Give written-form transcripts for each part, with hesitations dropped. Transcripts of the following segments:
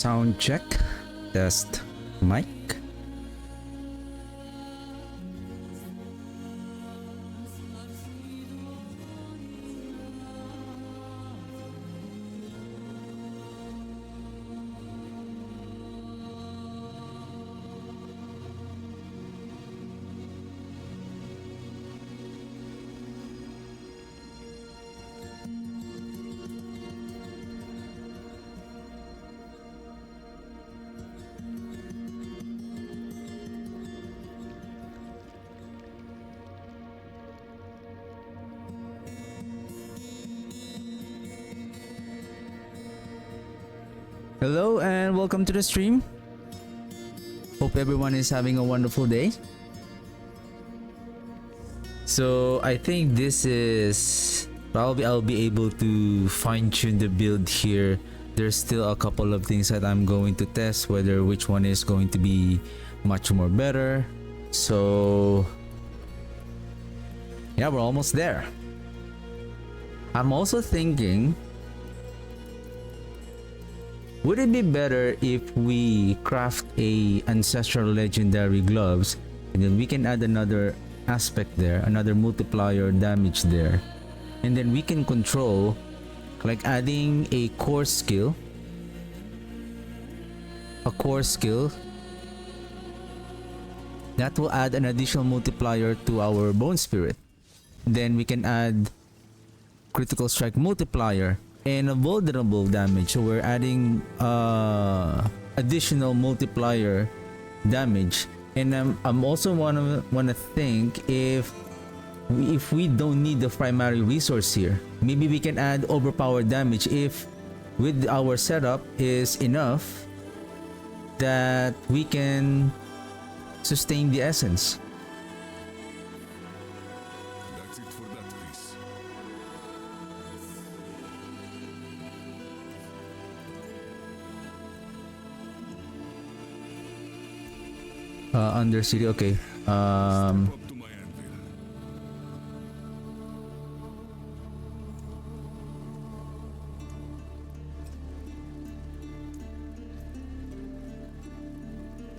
Sound check. Test mic. Hello and welcome to the stream. Hope everyone is having a wonderful day. So I think this is probably I'll be able to fine-tune the build here. There's still a couple of things that I'm going to test, whether which one is going to be much more better. So yeah, we're almost there. I'm also thinking, would it be better if we craft a ancestral legendary gloves and then we can add another aspect there, another multiplier damage there, and then we can control, like adding a core skill that will add an additional multiplier to our bone spirit. Then we can add critical strike multiplier and a vulnerable damage, so we're adding additional multiplier damage. And I'm also wanna think if we don't need the primary resource here, maybe we can add overpowered damage if with our setup is enough that we can sustain the essence. That's it for that piece. Undercity, okay. Step up to my anvil.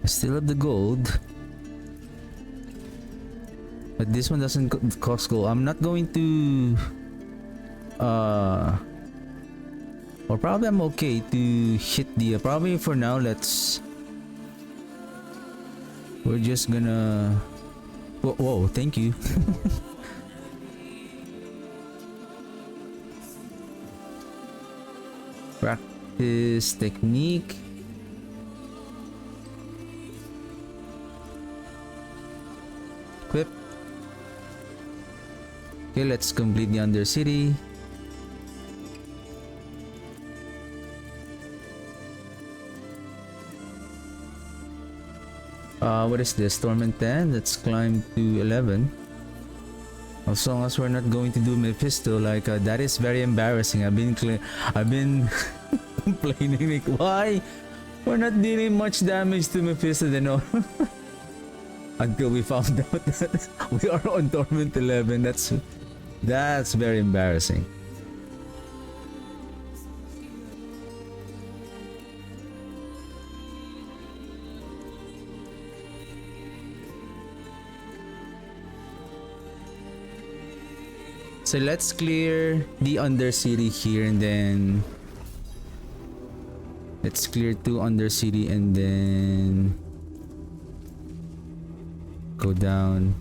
I still have the gold, but this one doesn't cost gold. I'm not going to or probably I'm okay to hit the probably for now. We're just gonna whoa, thank you. Practice technique. Equip. Okay, let's complete the Undercity. What is this? Torment 10? Let's climb to 11. As long as we're not going to do Mephisto, like that is very embarrassing. I've been complaining like, why we're not dealing much damage to Mephisto then all. Until we found out that we are on Torment 11. That's very embarrassing. So let's clear the Undercity here, and then let's clear 2 Undercity and then go down.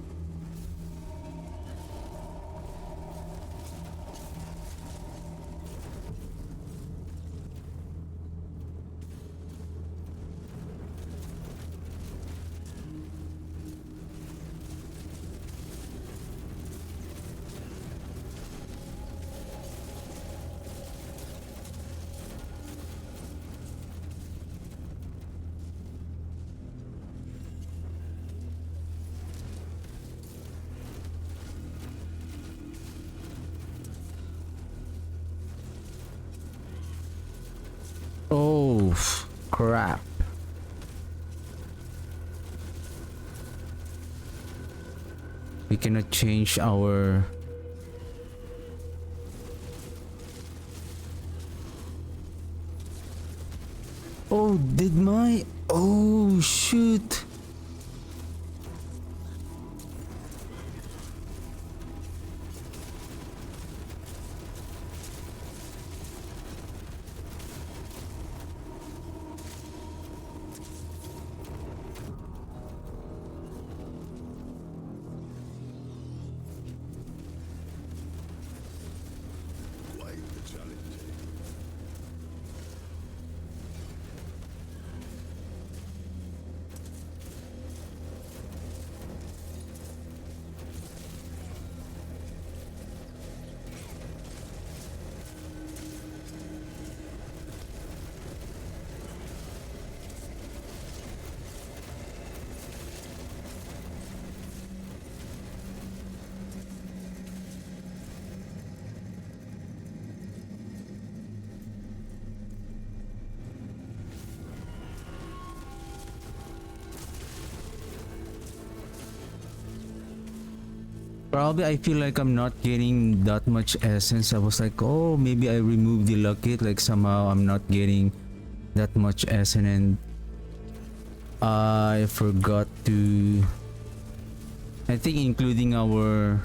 Oh, crap. We cannot change our... Oh shoot. Quite the challenge. Probably I feel like I'm not getting that much essence. I was like, oh, maybe I removed the luck kit, like somehow I'm not getting that much essence, and I forgot to, I think including our,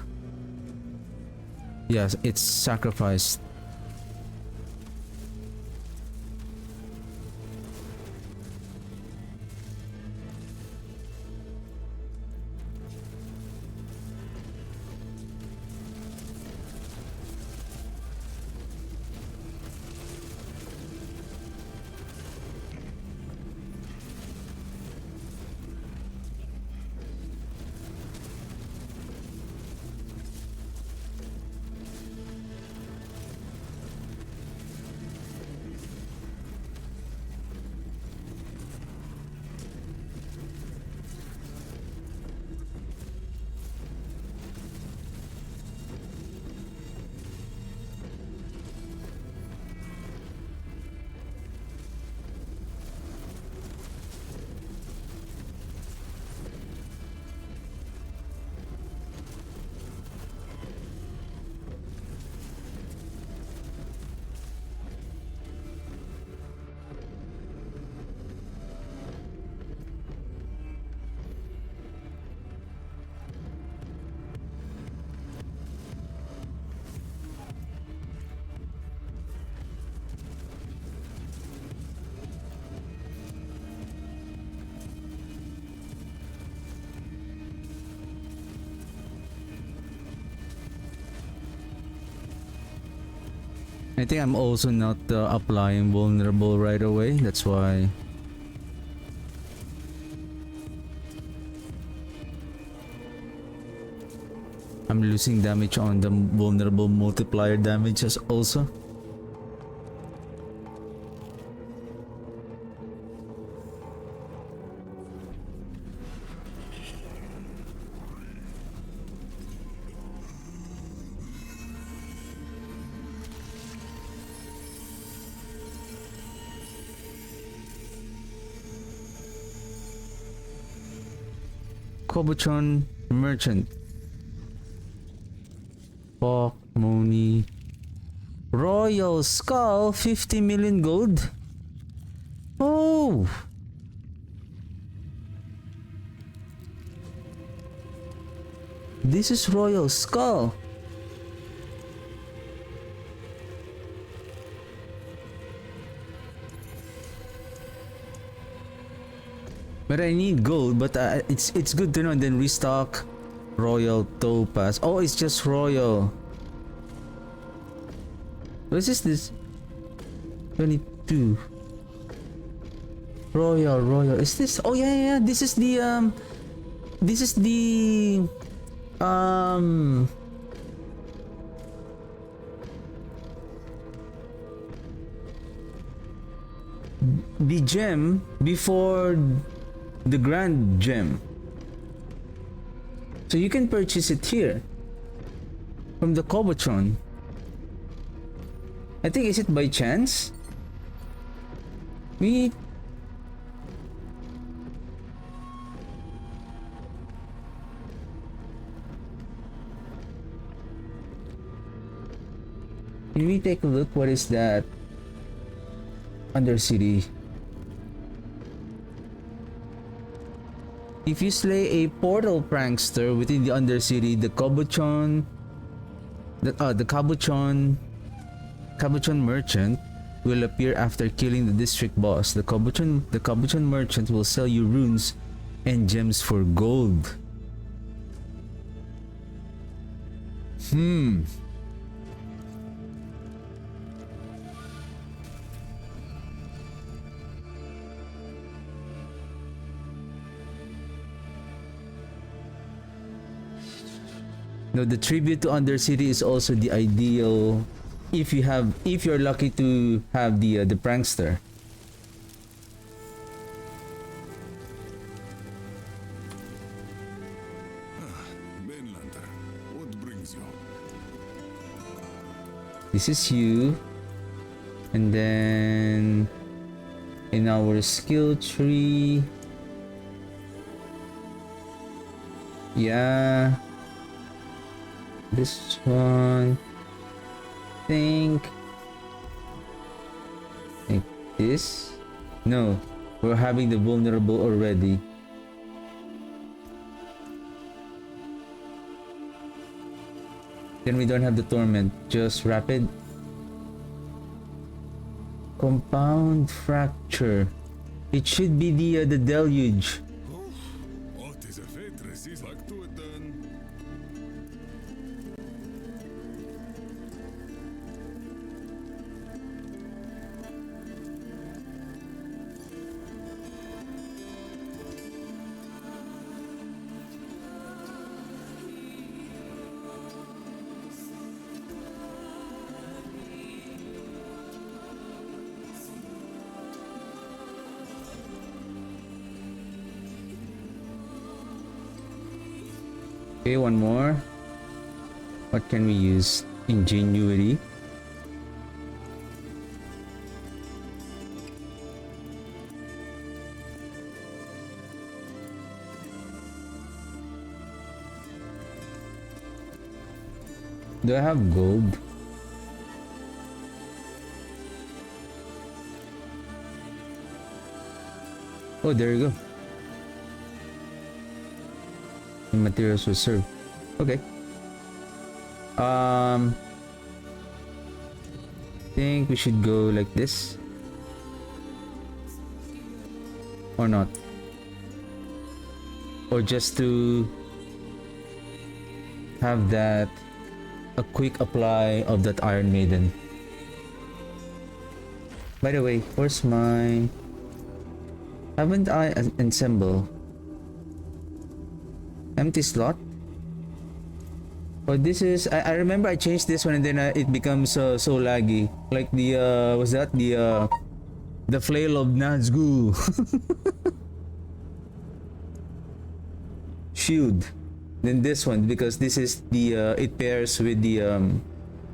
yes, it's sacrificed. I think I'm also not applying vulnerable right away. That's why. I'm losing damage on the vulnerable multiplier damages also. Kobuchon Merchant. Fok, Moni. Royal Skull, 50 million gold. Oh! This is Royal Skull. But I need gold, but it's good to know, and then restock Royal Topaz. Oh, it's just Royal. What is this? 22. Royal. Is this? Oh yeah. This is the the gem before the grand gem. So you can purchase it here from the Cobotron. I think, is it by chance? We Can we take a look? What is that? Undercity. If you slay a portal prankster within the Undercity, the Cabochon merchant will appear after killing the district boss. The Cabochon merchant will sell you runes and gems for gold. No, the tribute to Undercity is also the ideal if you're lucky to have the prankster. Mainlander, what brings you? This is you. And then in our skill tree, yeah, this one, think this. No, we're having the vulnerable already. Then we don't have the torment, just rapid. Compound fracture. It should be the deluge. Oh, het is een feit, precies. Like to it then. Okay, one more. What can we use? Ingenuity. Do I have gold? Oh, there you go. The materials reserved. Okay. Think we should go like this. Or not. Or just to have that a quick apply of that Iron Maiden. By the way, where's my... Haven't I assembled empty slot? Oh, this is... I remember I changed this one and then it becomes so laggy. Like the was that the flail of Nazgûl. Shield. Then this one, because this is the it pairs with the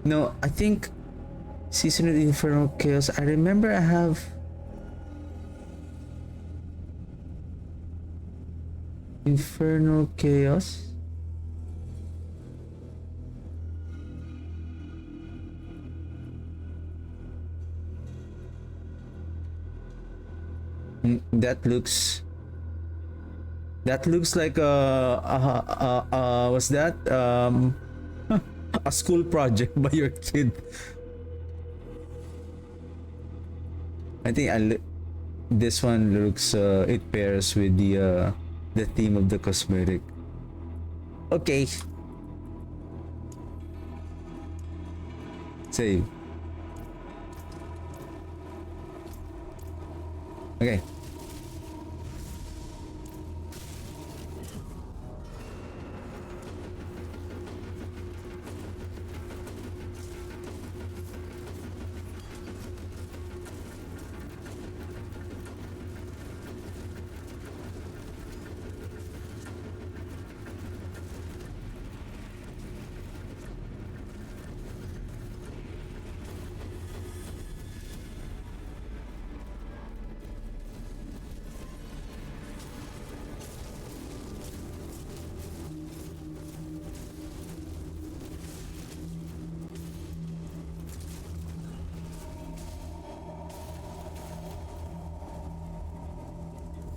no, I think Season of Infernal Chaos. I remember I have Infernal Chaos. That looks like was that a school project by your kid? I think this one looks it pairs with the theme of the cosmetic. Okay. Save. Okay.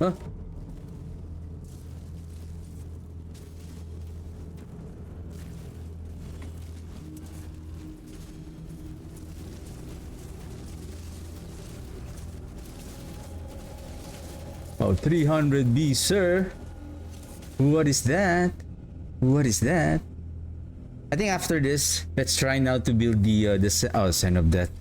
Huh? Wow, 300B, sir. What is that? What is that? I think after this, let's try now to build the sign of death.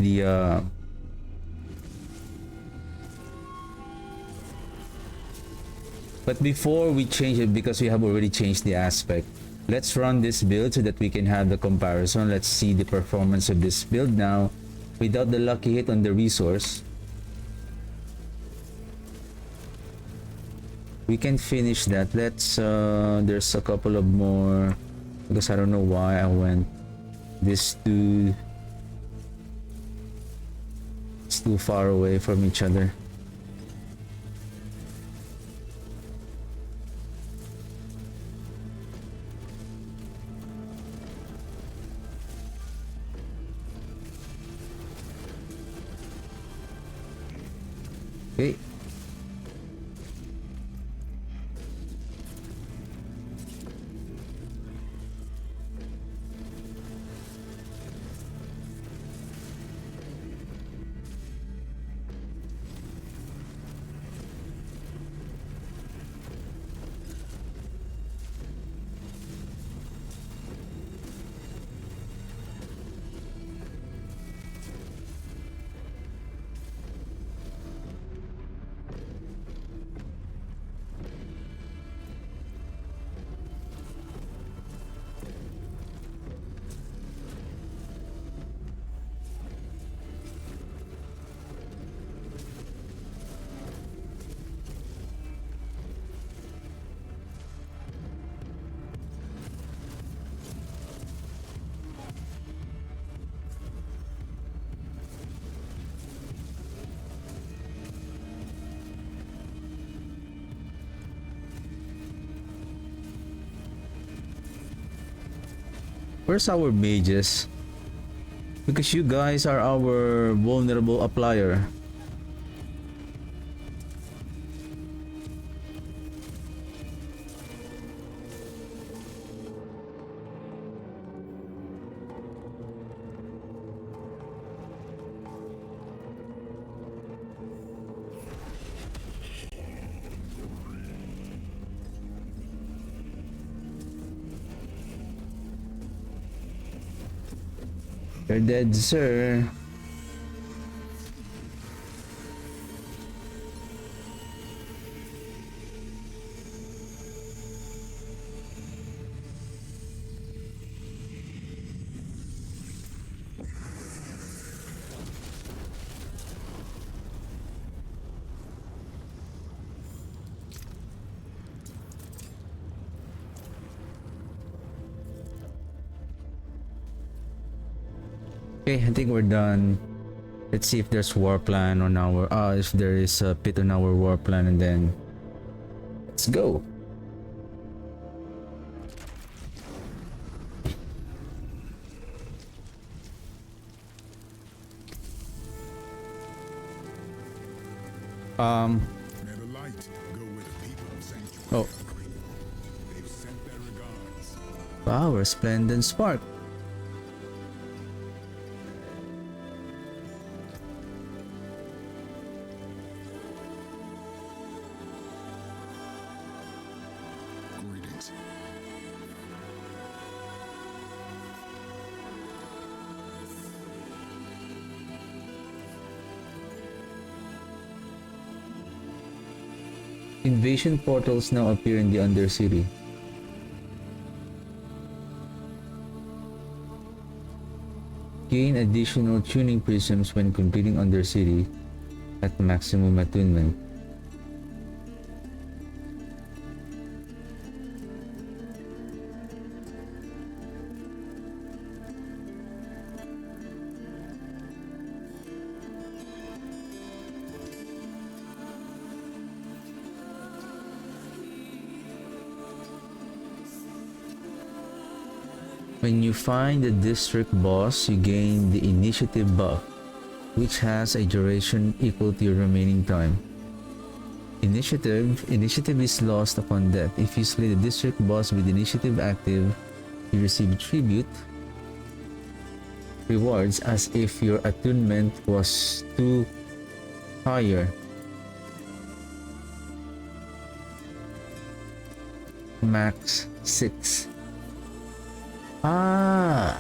But before we change it, because we have already changed the aspect, let's run this build so that we can have the comparison. Let's see the performance of this build now without the lucky hit on the resource. We can finish that. Let's there's a couple of more, because I don't know why I went this two. It's too far away from each other. Okay. Where's our mages? Because you guys are our vulnerable applier. You're dead, sir. Okay, I think we're done. Let's see if there's war plan on our if there is a pit on our war plan, and then let's go. May the light go with the people of Sanctuary. Oh, They've sent their regards. wow, resplendent spark. Greetings. Invasion portals now appear in the Undercity. Gain additional tuning prisms when completing Undercity at maximum attunement. When you find the district boss, you gain the initiative buff, which has a duration equal to your remaining time. Initiative is lost upon death. If you slay the district boss with initiative active, you receive tribute rewards as if your attunement was 2 higher. Max 6. Ah,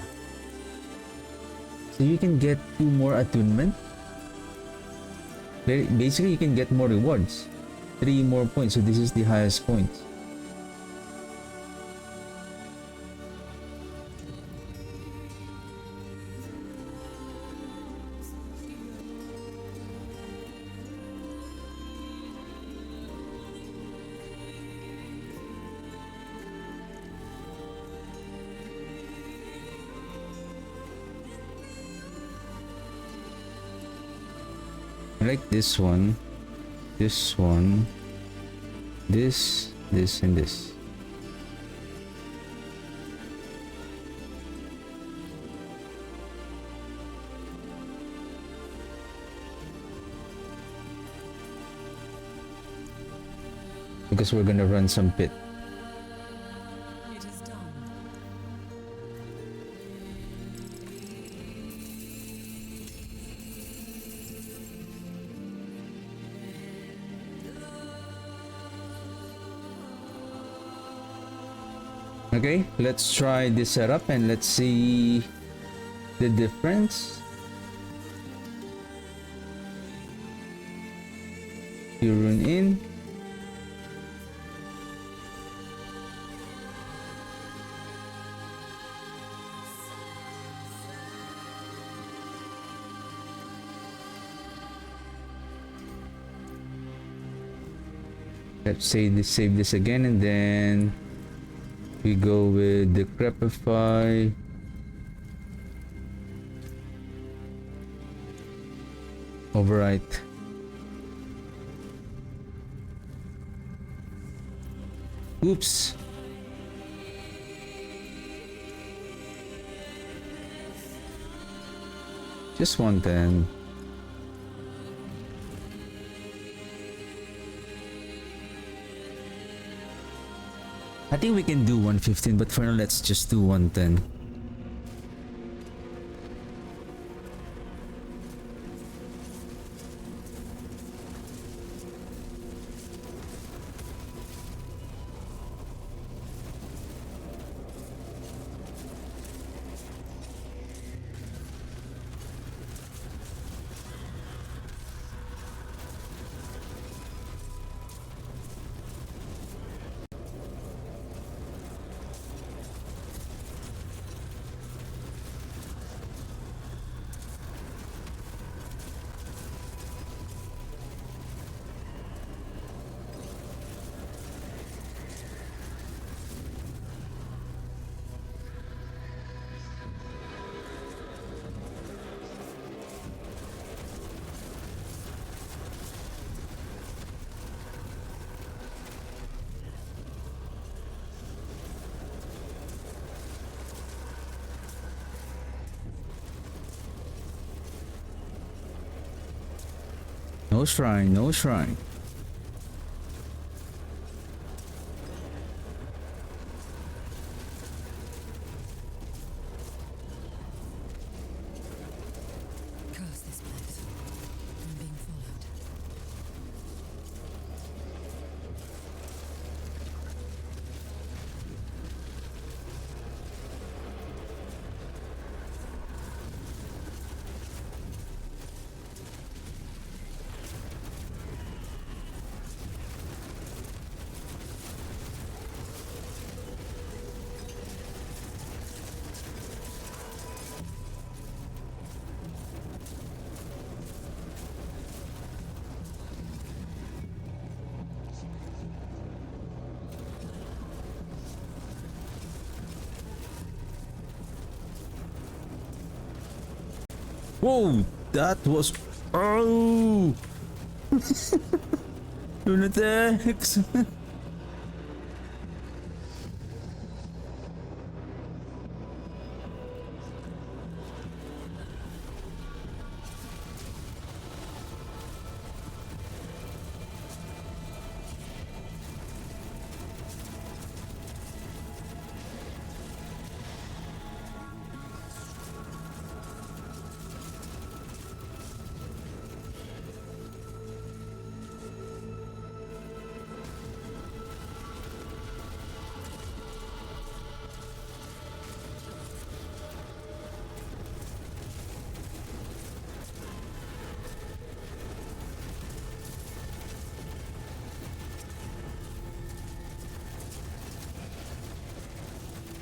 so you can get 2 more attunement. Basically, you can get more rewards. 3 more points. So this is the highest point. I like this one, this, and this. Because we're gonna run some pit. It is done. Okay, let's try this setup and let's see the difference. You run in. Let's save this again, and then we go with Decrepify. Overwrite. Oops. Just 110. I think we can do 115, but for now let's just do 110. No shrine, no shrine. Curse this place. I'm being followed. Whoa, that was... Oh! Lunatics!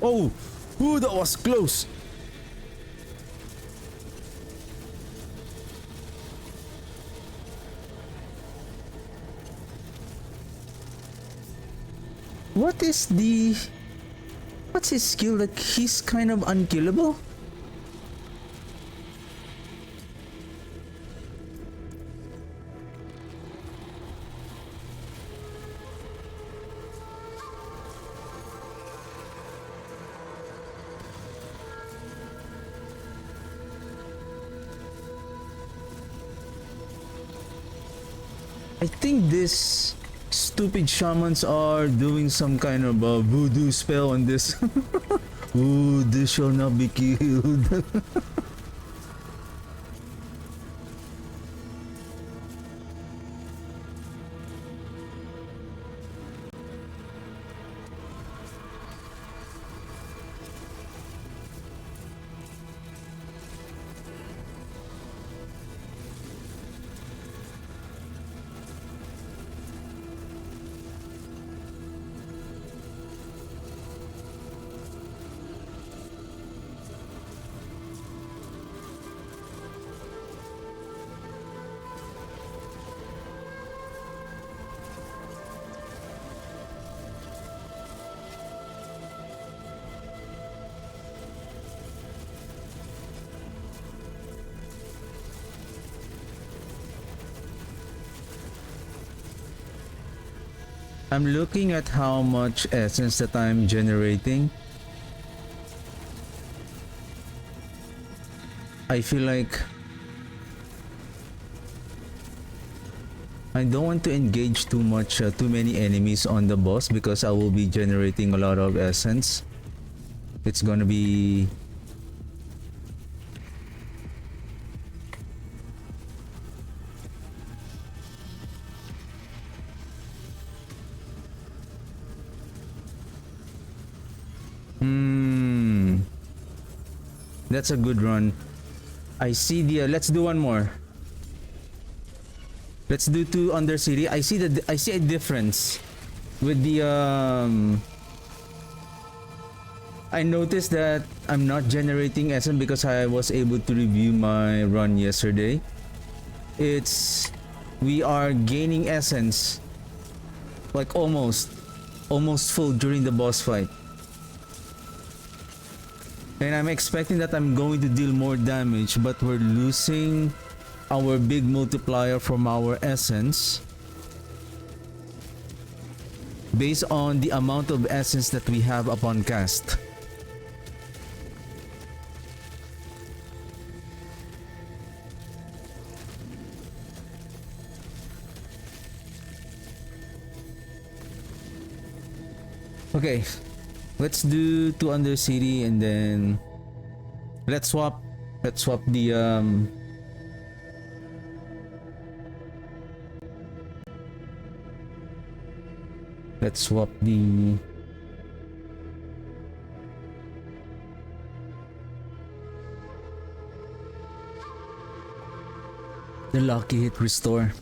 Oh! Ooh, that was close! What is the... What's his skill? Like, he's kind of unkillable? I think this stupid shamans are doing some kind of a voodoo spell on this. Ooh, this shall not be killed. I'm looking at how much essence that I'm generating. I feel like I don't want to engage too many enemies on the boss because I will be generating a lot of essence. It's gonna be... That's a good run. I see the... let's do one more. Let's do 2 Undercity. I see a difference with the I noticed that I'm not generating essence because I was able to review my run yesterday. We are gaining essence like almost full during the boss fight. And I'm expecting that I'm going to deal more damage, but we're losing our big multiplier from our essence based on the amount of essence that we have upon cast. Okay, let's do 2 Undercity and then let's swap the let's swap the lucky hit restore.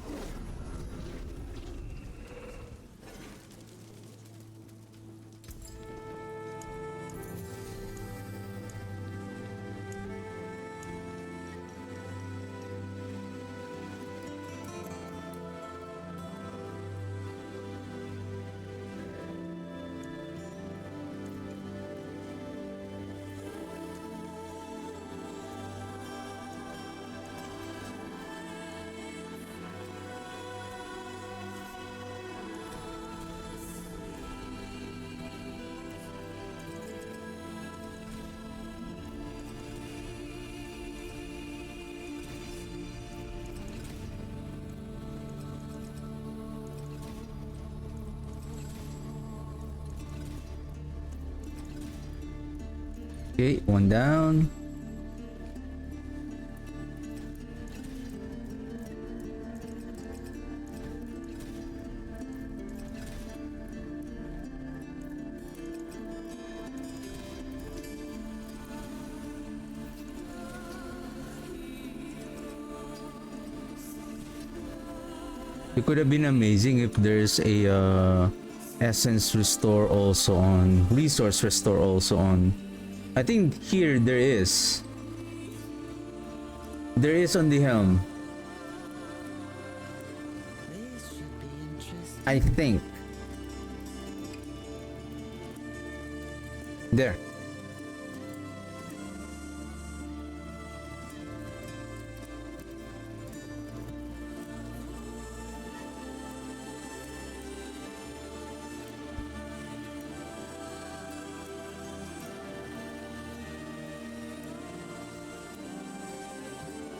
Okay, 1 down. It could have been amazing if there's a Essence restore also on. Resource restore also on. I think here there is. There is on the helm. This should be interesting. I think. There.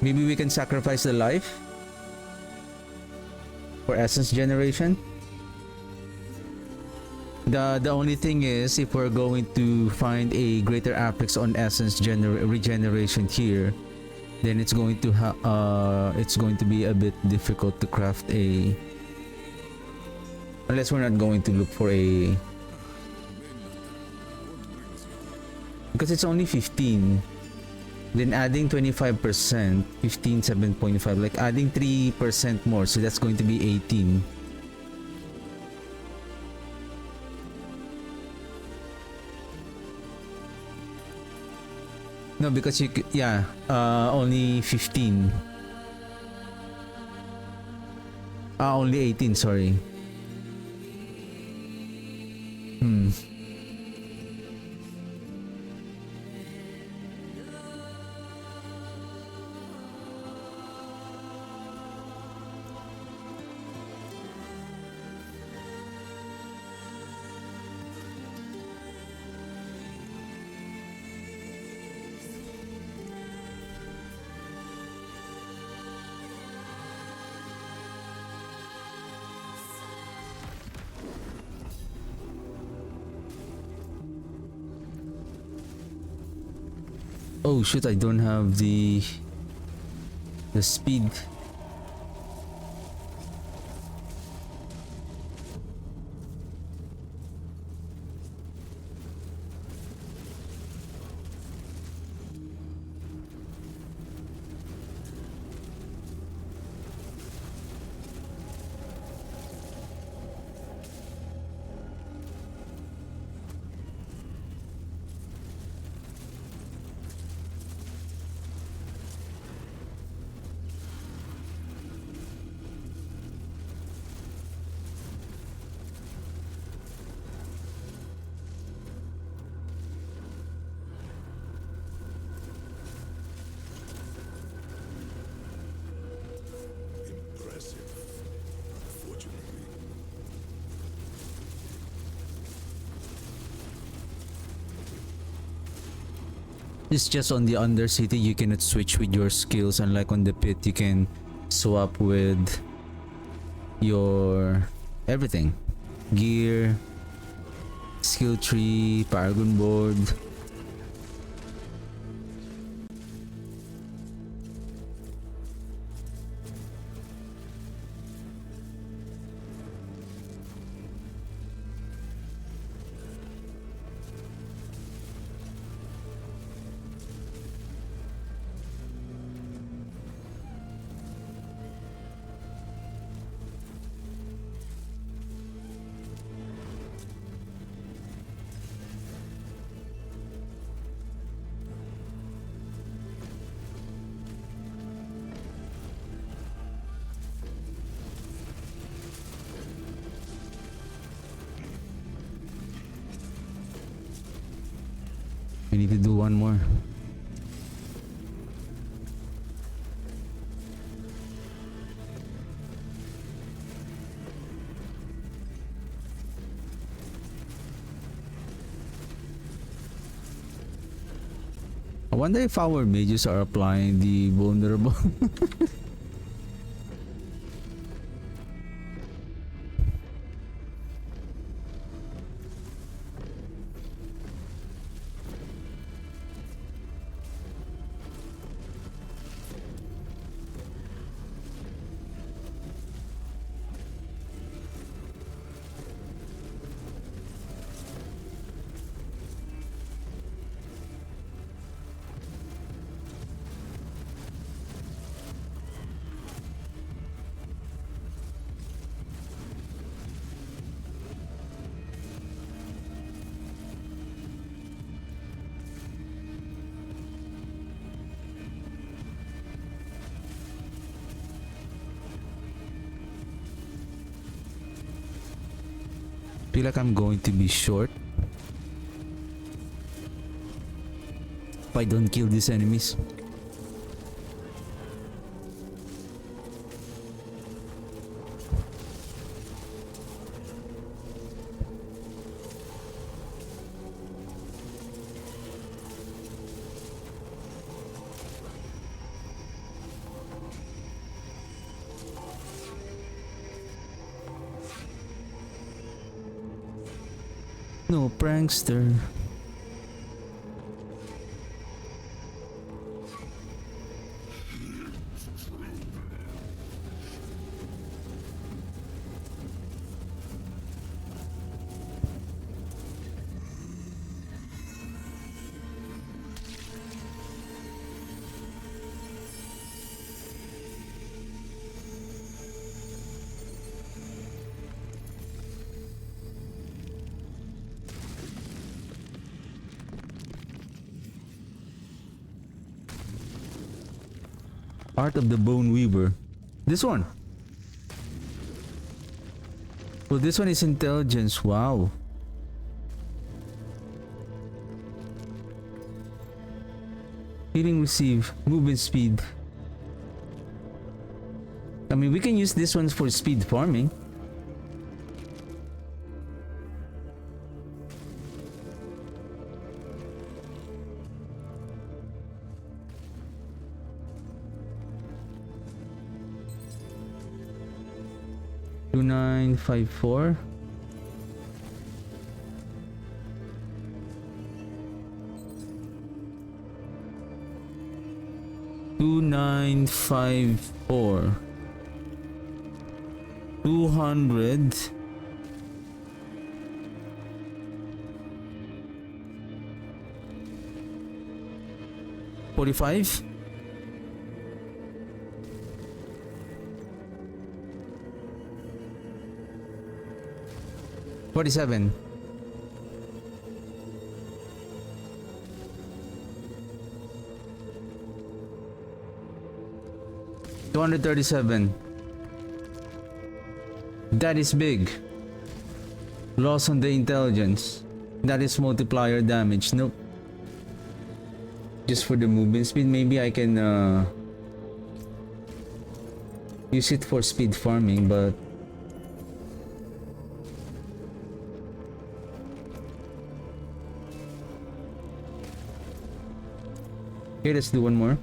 Maybe we can sacrifice the life for essence generation. The only thing is, if we're going to find a greater apex on essence regeneration here, then it's going to be a bit difficult to craft a, unless we're not going to look for a, because it's only 15. Then adding 25%, 15, 7.5, like adding 3% more, so that's going to be 18. No, because you could, yeah, only 15. Only 18, sorry. Oh shit, I don't have the speed. Impressive. Unfortunately. It's just on the Undercity you cannot switch with your skills, unlike on the pit you can swap with your everything. Gear, skill tree, paragon board. We need to do one more. I wonder if our mages are applying the vulnerable. Feel like I'm going to be short if I don't kill these enemies. No prankster. Art of the Bone Weaver. This one. Well, this one is intelligence. Wow. Healing receive. Movement speed. I mean, we can use this one for speed farming. Two 954. Two 954. 200. $45. 47. $237. That is big. Loss on the intelligence. That is multiplier damage. Nope. Just for the movement speed, maybe I can use it for speed farming, but okay, let's do one more.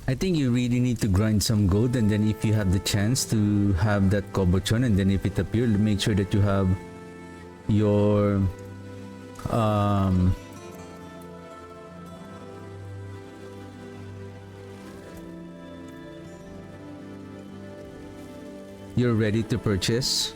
I think you really need to grind some gold, and then if you have the chance to have that Kobochon, and then if it appears, make sure that you have your you're ready to purchase.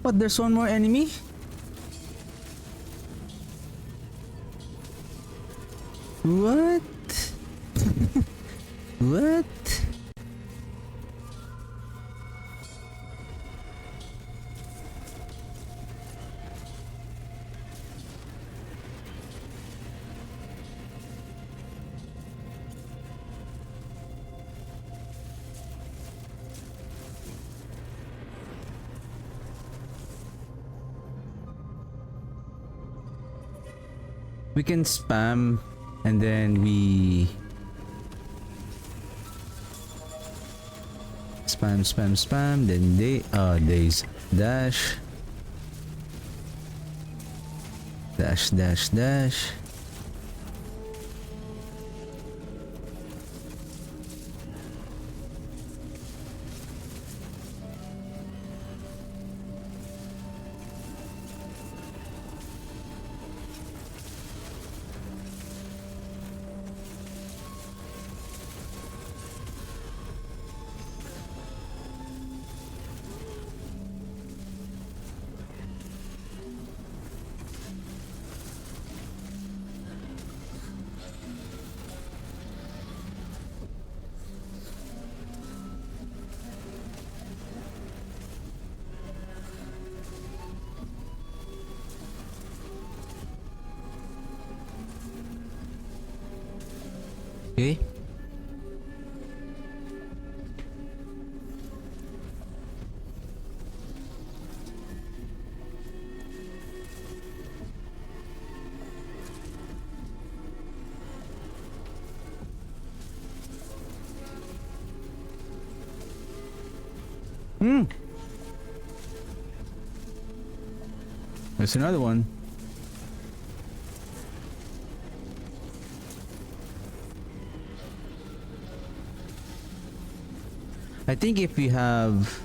But there's one more enemy. What? What? We can spam and then we spam, then days dash dash. Okay. There's another one. I think if we have,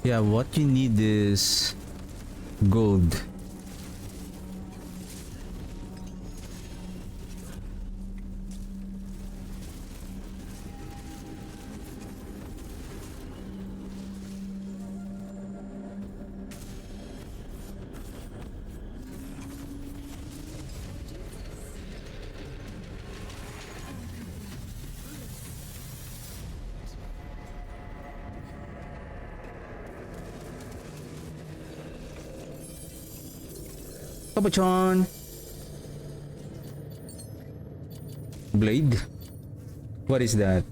yeah, what you need is gold. Capuchon. Blade? What is that?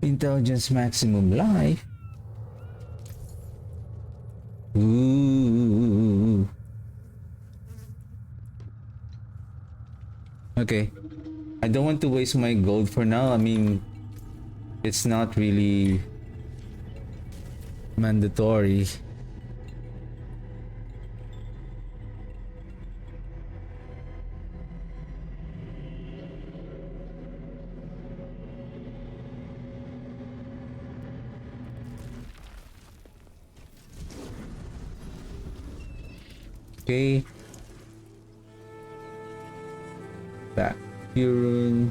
Intelligence maximum life. Ooh. Okay. I don't want to waste my gold for now. I mean, it's not really mandatory. Okay. Back. Purun.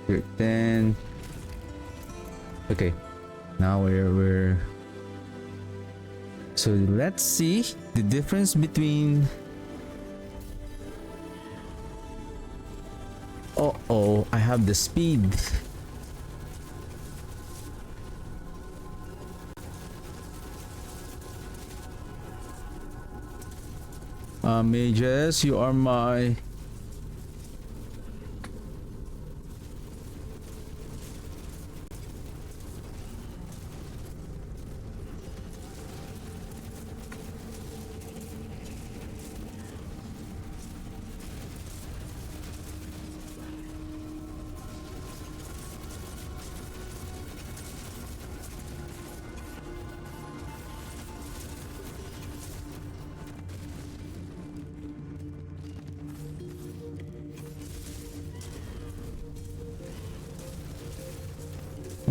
Here 10. Okay. Now we're so let's see the difference between oh, I have the speed. Mages, you are my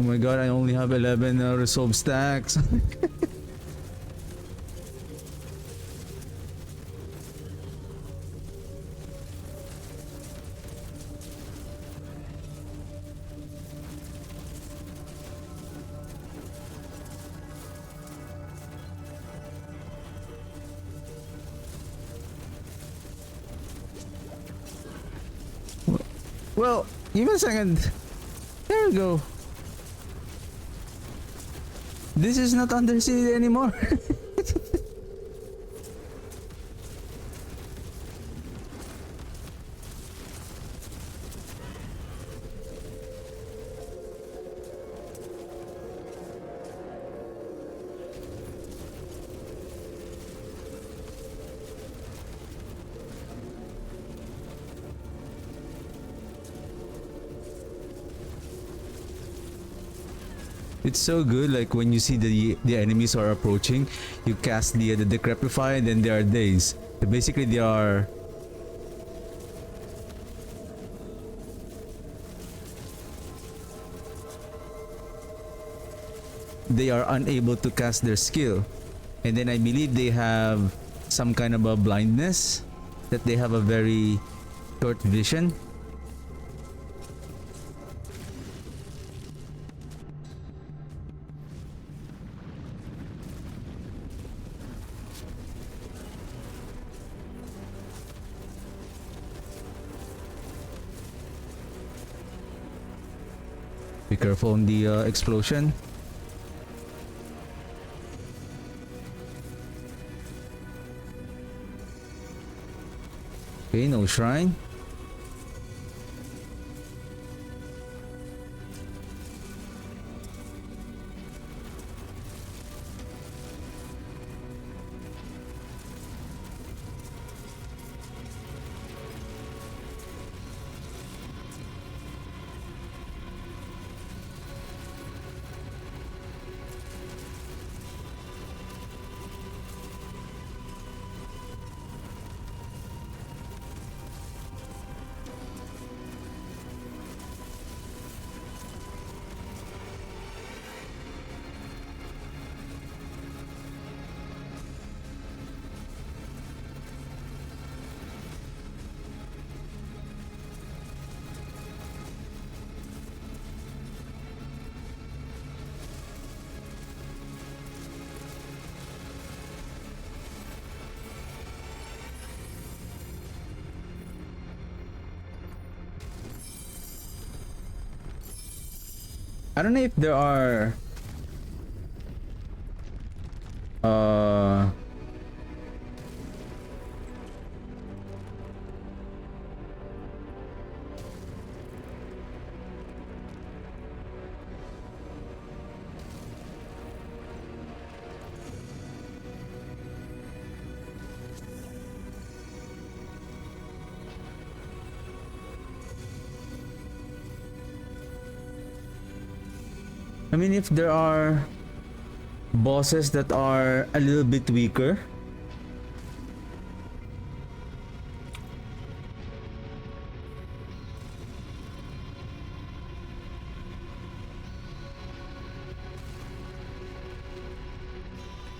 oh my god, I only have 11 resolve stacks. Well, give me a second. There we go. This is not Undercity anymore. It's so good, like when you see the enemies are approaching, you cast the decrepify, and then there are days. So basically, they are unable to cast their skill, and then I believe they have some kind of a blindness, that they have a very short vision. Be careful on the explosion. Okay, no shrine. I don't know if there are uh I mean, if there are bosses that are a little bit weaker.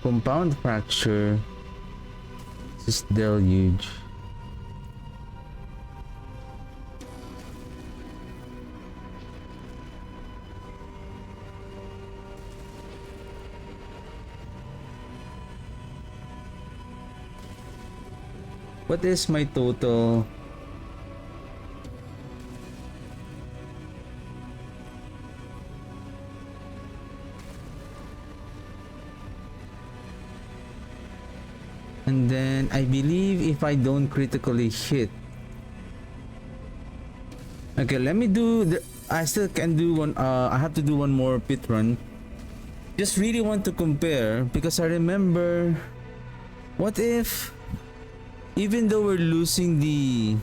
Compound fracture. This is deluge. What is my total? And then I believe if I don't critically hit. Okay, let me do the, I still can do one, I have to do one more pit run. Just really want to compare because I remember, what if, even though we're losing the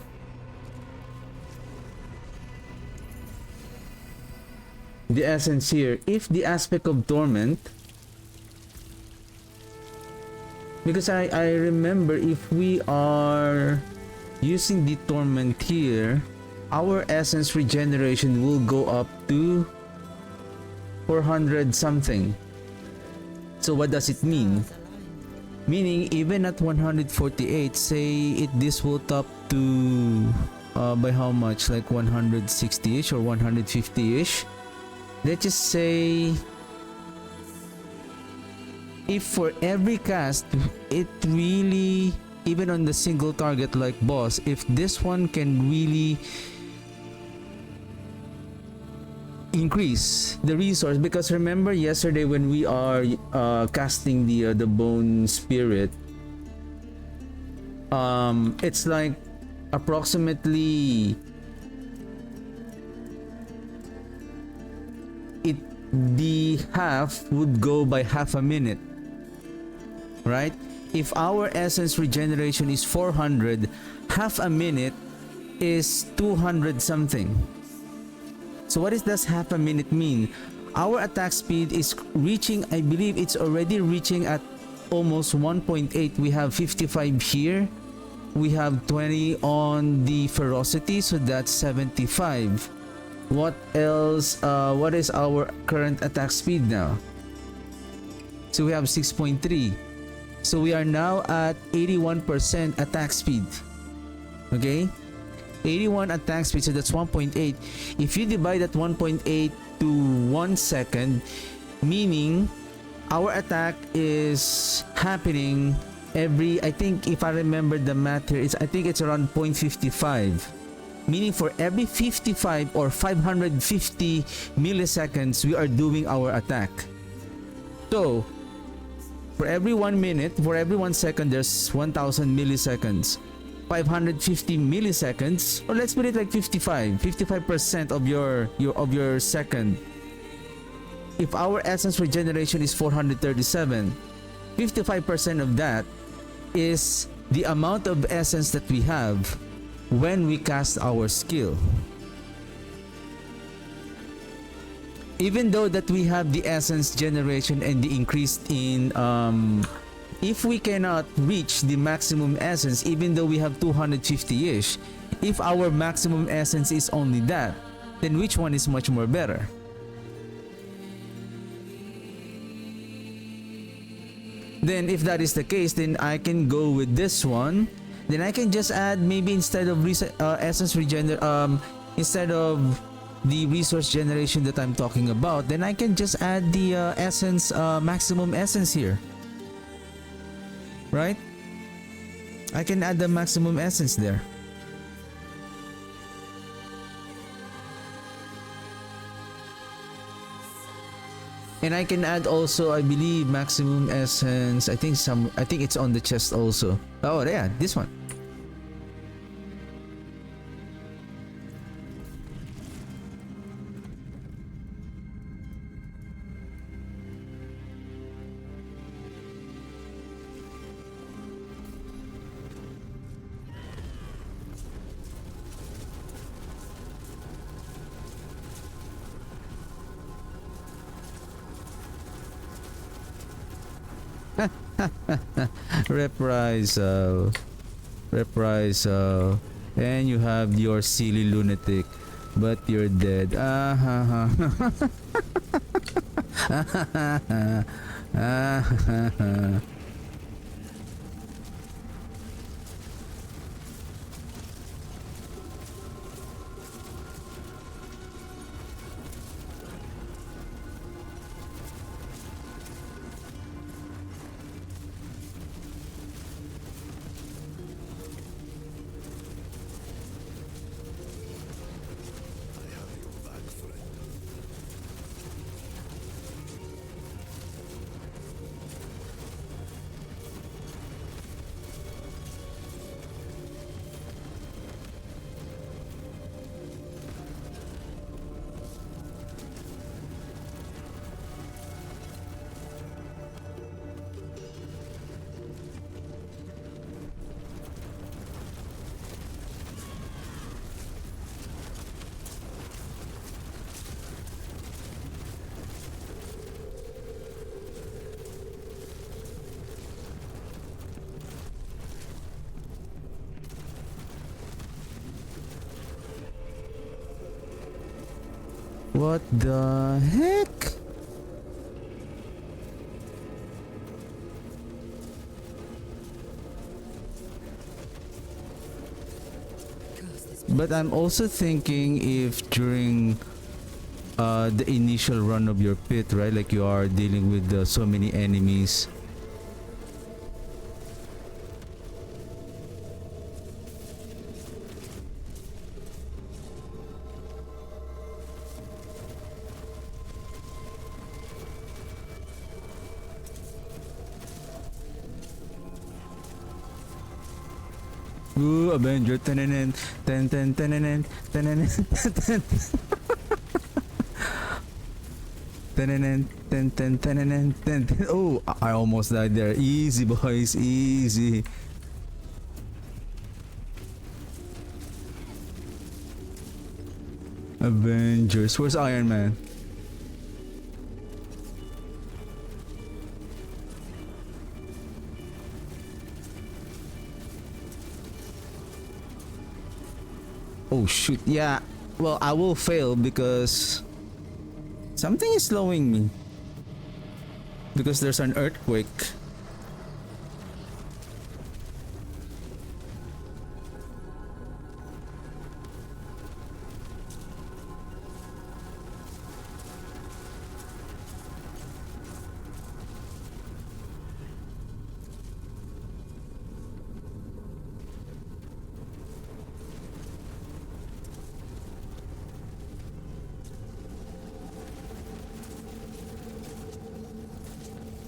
essence here, if the aspect of torment, because I remember if we are using the torment here, our essence regeneration will go up to 400 something. So what does it mean? Meaning even at 148, say this will top to by how much, like 160ish or 150ish. Let's just say if for every cast it really, even on the single target like boss, if this one can really increase the resource, because remember yesterday when we are casting the bone spirit, it's like approximately the half would go by half a minute, right? If our essence regeneration is 400, half a minute is 200 something. So what does half a minute mean? Our attack speed is reaching, I believe it's already reaching at almost 1.8. We have 55 here. We have 20 on the ferocity, so that's 75. What else? What is our current attack speed now? So we have 6.3. So we are now at 81% attack speed. Okay? 81 attack speed, so that's 1.8. If you divide that 1.8 to 1 second, meaning our attack is happening every, I think if I remember the math here, I think it's around 0.55. Meaning for every 55 or 550 milliseconds, we are doing our attack. So, for every 1 minute, for every 1 second, there's 1000 milliseconds. 550 milliseconds, or let's put it like 55% of your second. If our essence regeneration is 437, 55% of that is the amount of essence that we have when we cast our skill. Even though that we have the essence generation and the increase in if we cannot reach the maximum essence, even though we have 250-ish, if our maximum essence is only that, then which one is much more better? Then if that is the case, then I can go with this one. Then I can just add, maybe instead of essence instead of the resource generation that I'm talking about, then I can just add the essence maximum essence here. Right? I can add the maximum essence there. And I can add also, I believe, maximum essence. I think it's on the chest also. Oh yeah, this one. Reprisal. And you have your silly lunatic, but you're dead. What the heck? But I'm also thinking if during the initial run of your pit, right, like you are dealing with so many enemies, Ooh, Avenger. Ten, ten, ten, ten, ten, ten. Oh, I almost died there. Easy, boys. Easy. Avengers. Where's Iron Man? Oh shoot, yeah. Well, I will fail because something is slowing me. Because there's an earthquake.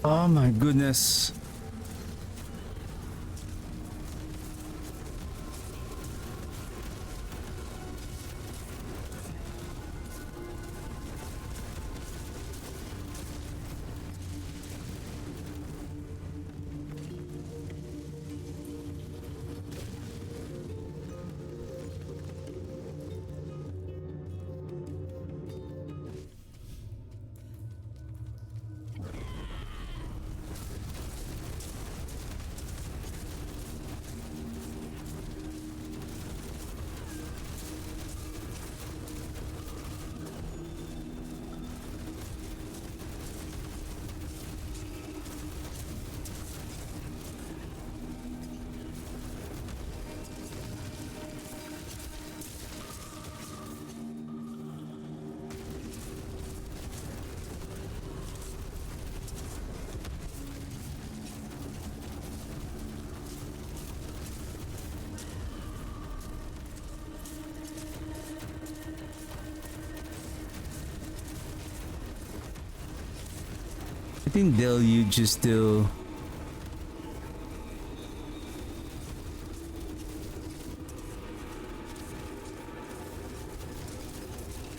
Oh my goodness. I think Deluge is still...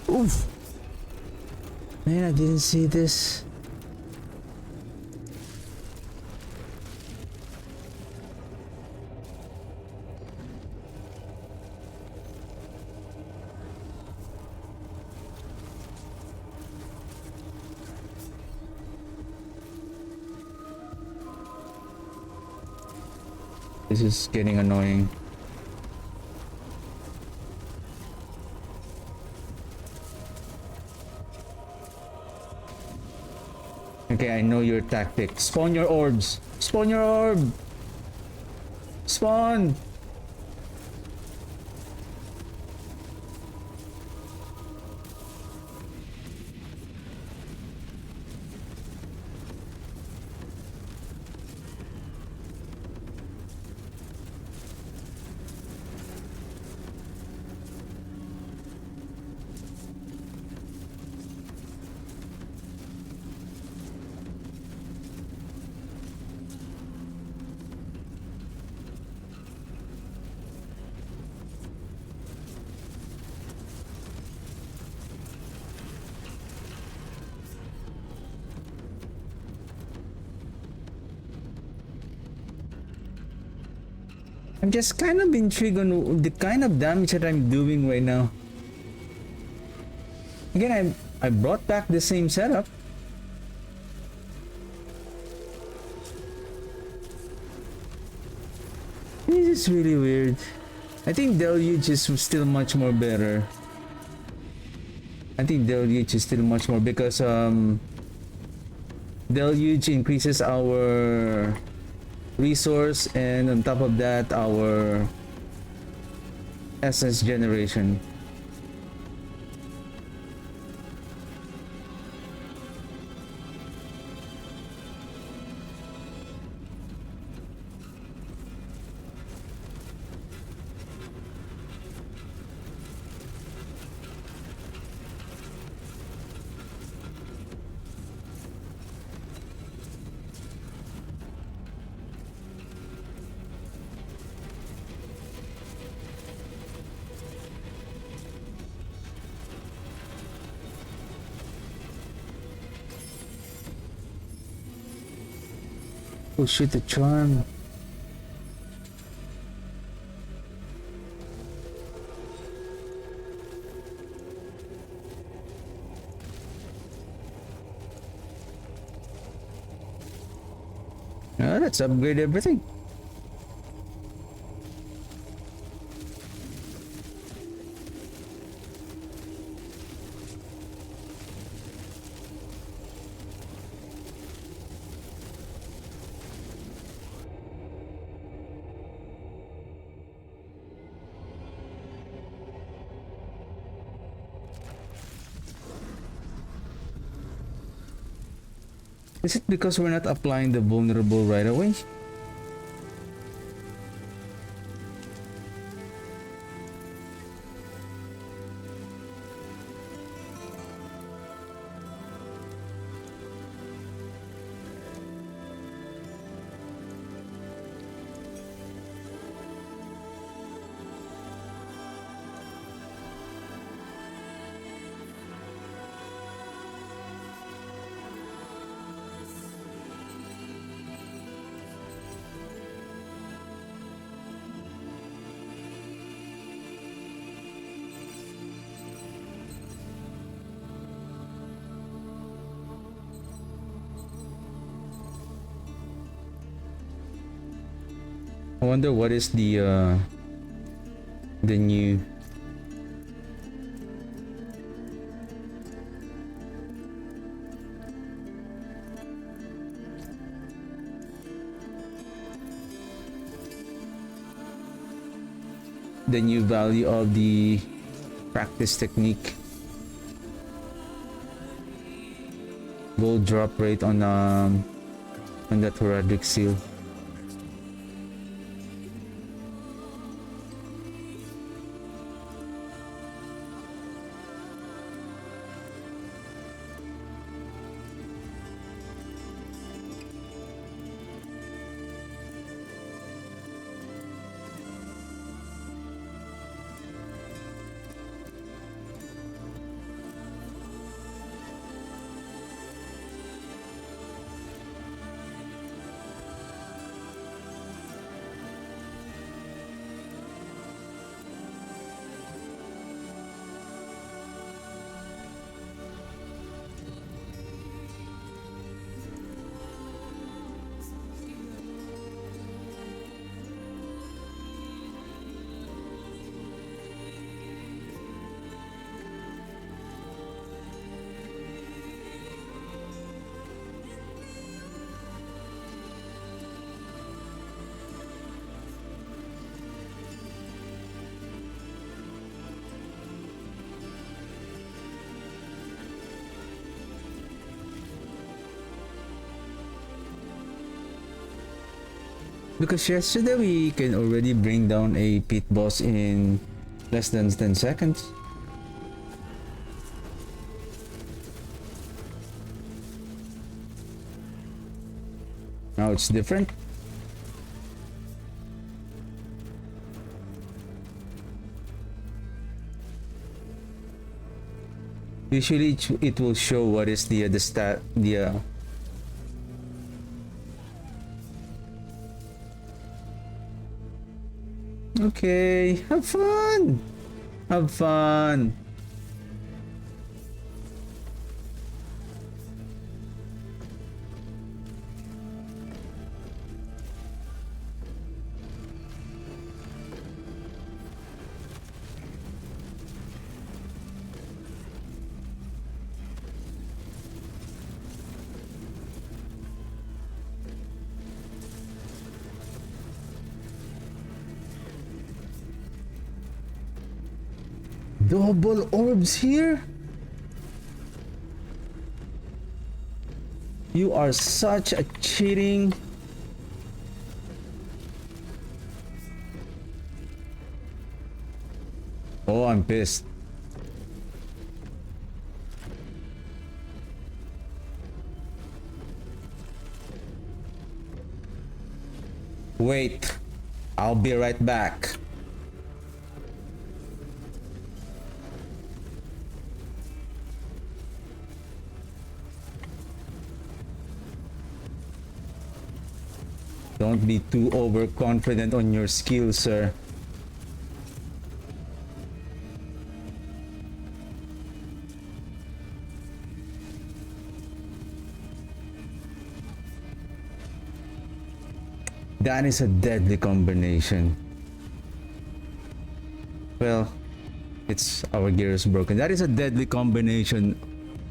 Oof! Man, I didn't see this. This is getting annoying. Okay, I know your tactic. Spawn your orbs. Spawn your orb. Spawn. I'm just kind of intrigued on the kind of damage that I'm doing right now. Again, I brought back the same setup. This is really weird. I think Deluge is still much more better. I think Deluge is still much more because Deluge increases our resource, and on top of that our essence generation. Oh shit, the charm. Let's upgrade everything. Is it because we're not applying the vulnerable right away? I wonder what is the new value of the practice technique. Gold drop rate on that heraldic seal. Because yesterday we can already bring down a pit boss in less than 10 seconds. Now it's different. Usually it will show what is the stat, Okay, have fun! Have fun! Double orbs here? You are such a cheating. Oh, I'm pissed. Wait, I'll be right back. Don't be too overconfident on your skills, sir. That is a deadly combination. Well, it's our gear is broken. That is a deadly combination.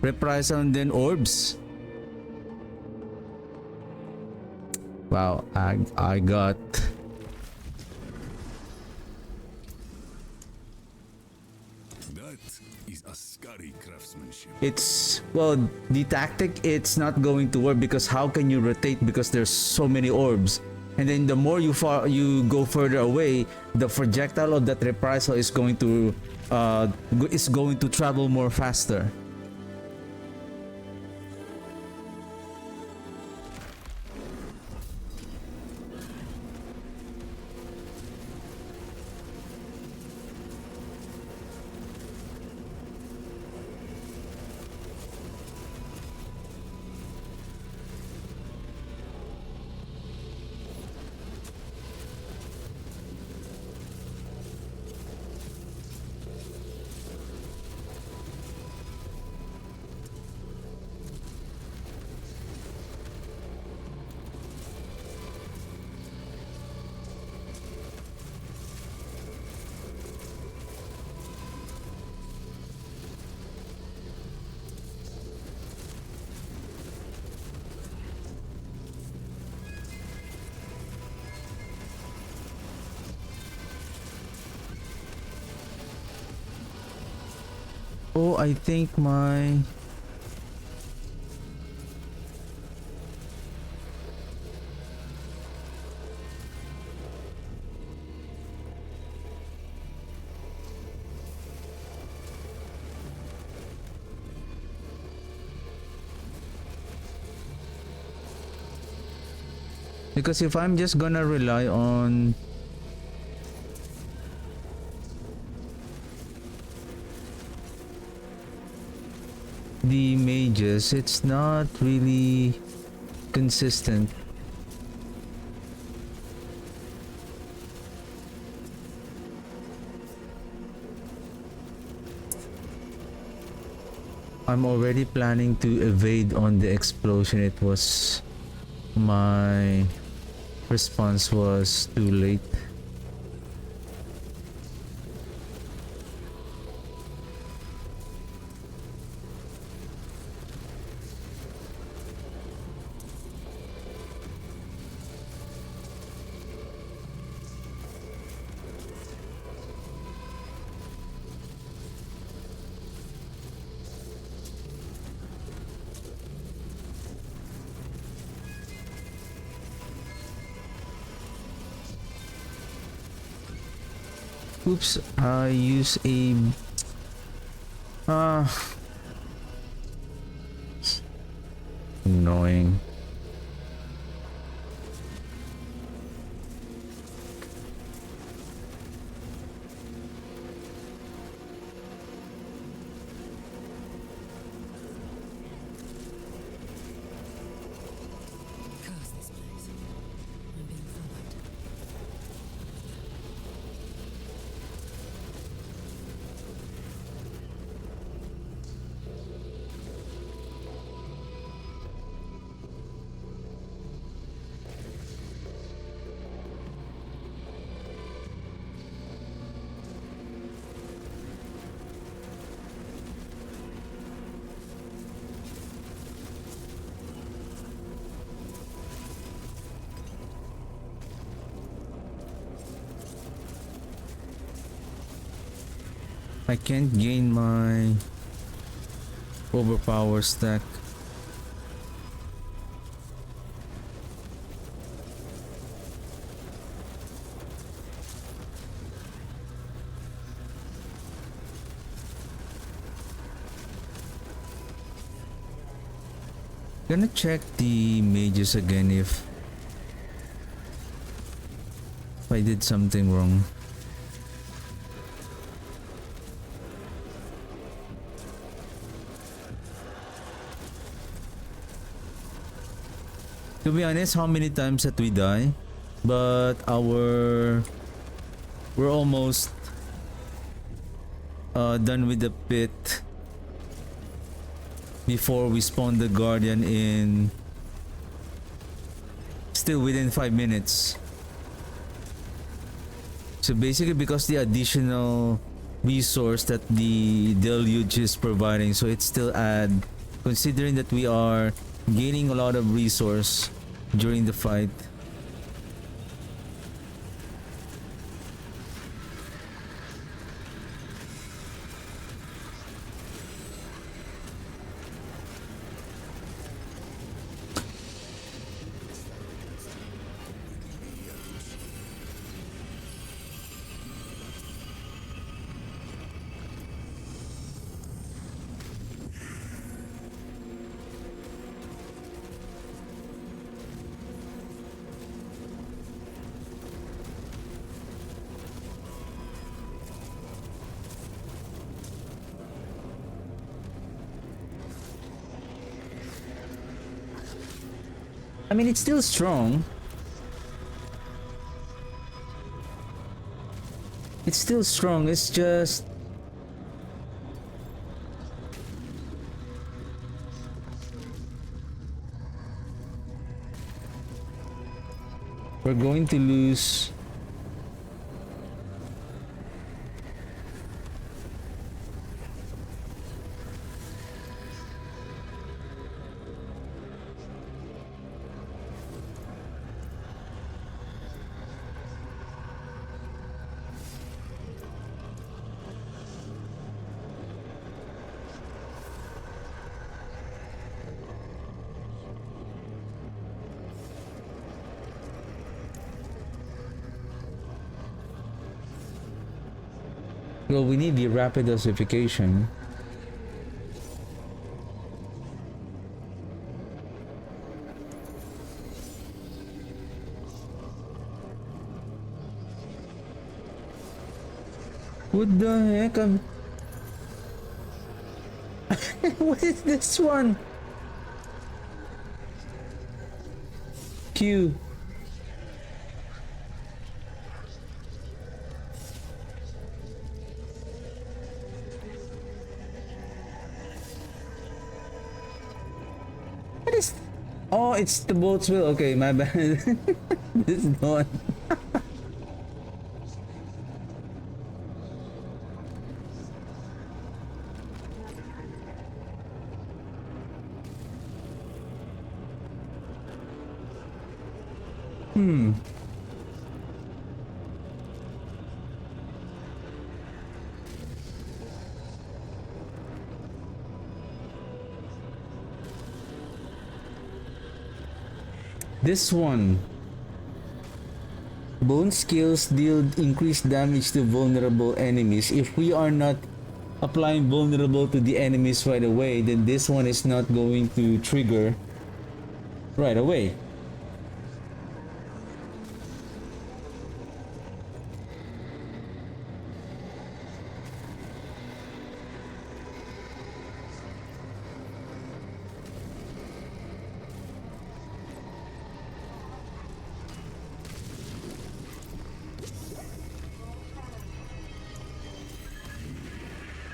Reprisal and then orbs. Wow, I got... That is a scary craftsmanship. It's, well, the tactic, it's not going to work because how can you rotate because there's so many orbs? And then the more you go further away, the projectile of that reprisal is going to travel more faster. Oh, I think my... Because if I'm just gonna rely on the mages, it's not really consistent. I'm already planning to evade on the explosion. It was... my response was too late. Oops, I use a... annoying. Curse this place. I'm being followed. I can't gain my overpower stack. Gonna check the mages again if I did something wrong. To be honest, how many times that we die, but we're almost done with the pit before we spawn the guardian in still within 5 minutes. So basically, because the additional resource that the deluge is providing, so it's still add, considering that we are gaining a lot of resource during the fight. I mean, it's still strong. It's still strong, it's just... we're going to lose... well, we need the rapid ossification. What the heck? What is this one? Q. What is... oh, it's the boat's wheel. Okay, my bad. This one. This one. Bone skills deal increased damage to vulnerable enemies. If we are not applying vulnerable to the enemies right away, then this one is not going to trigger right away.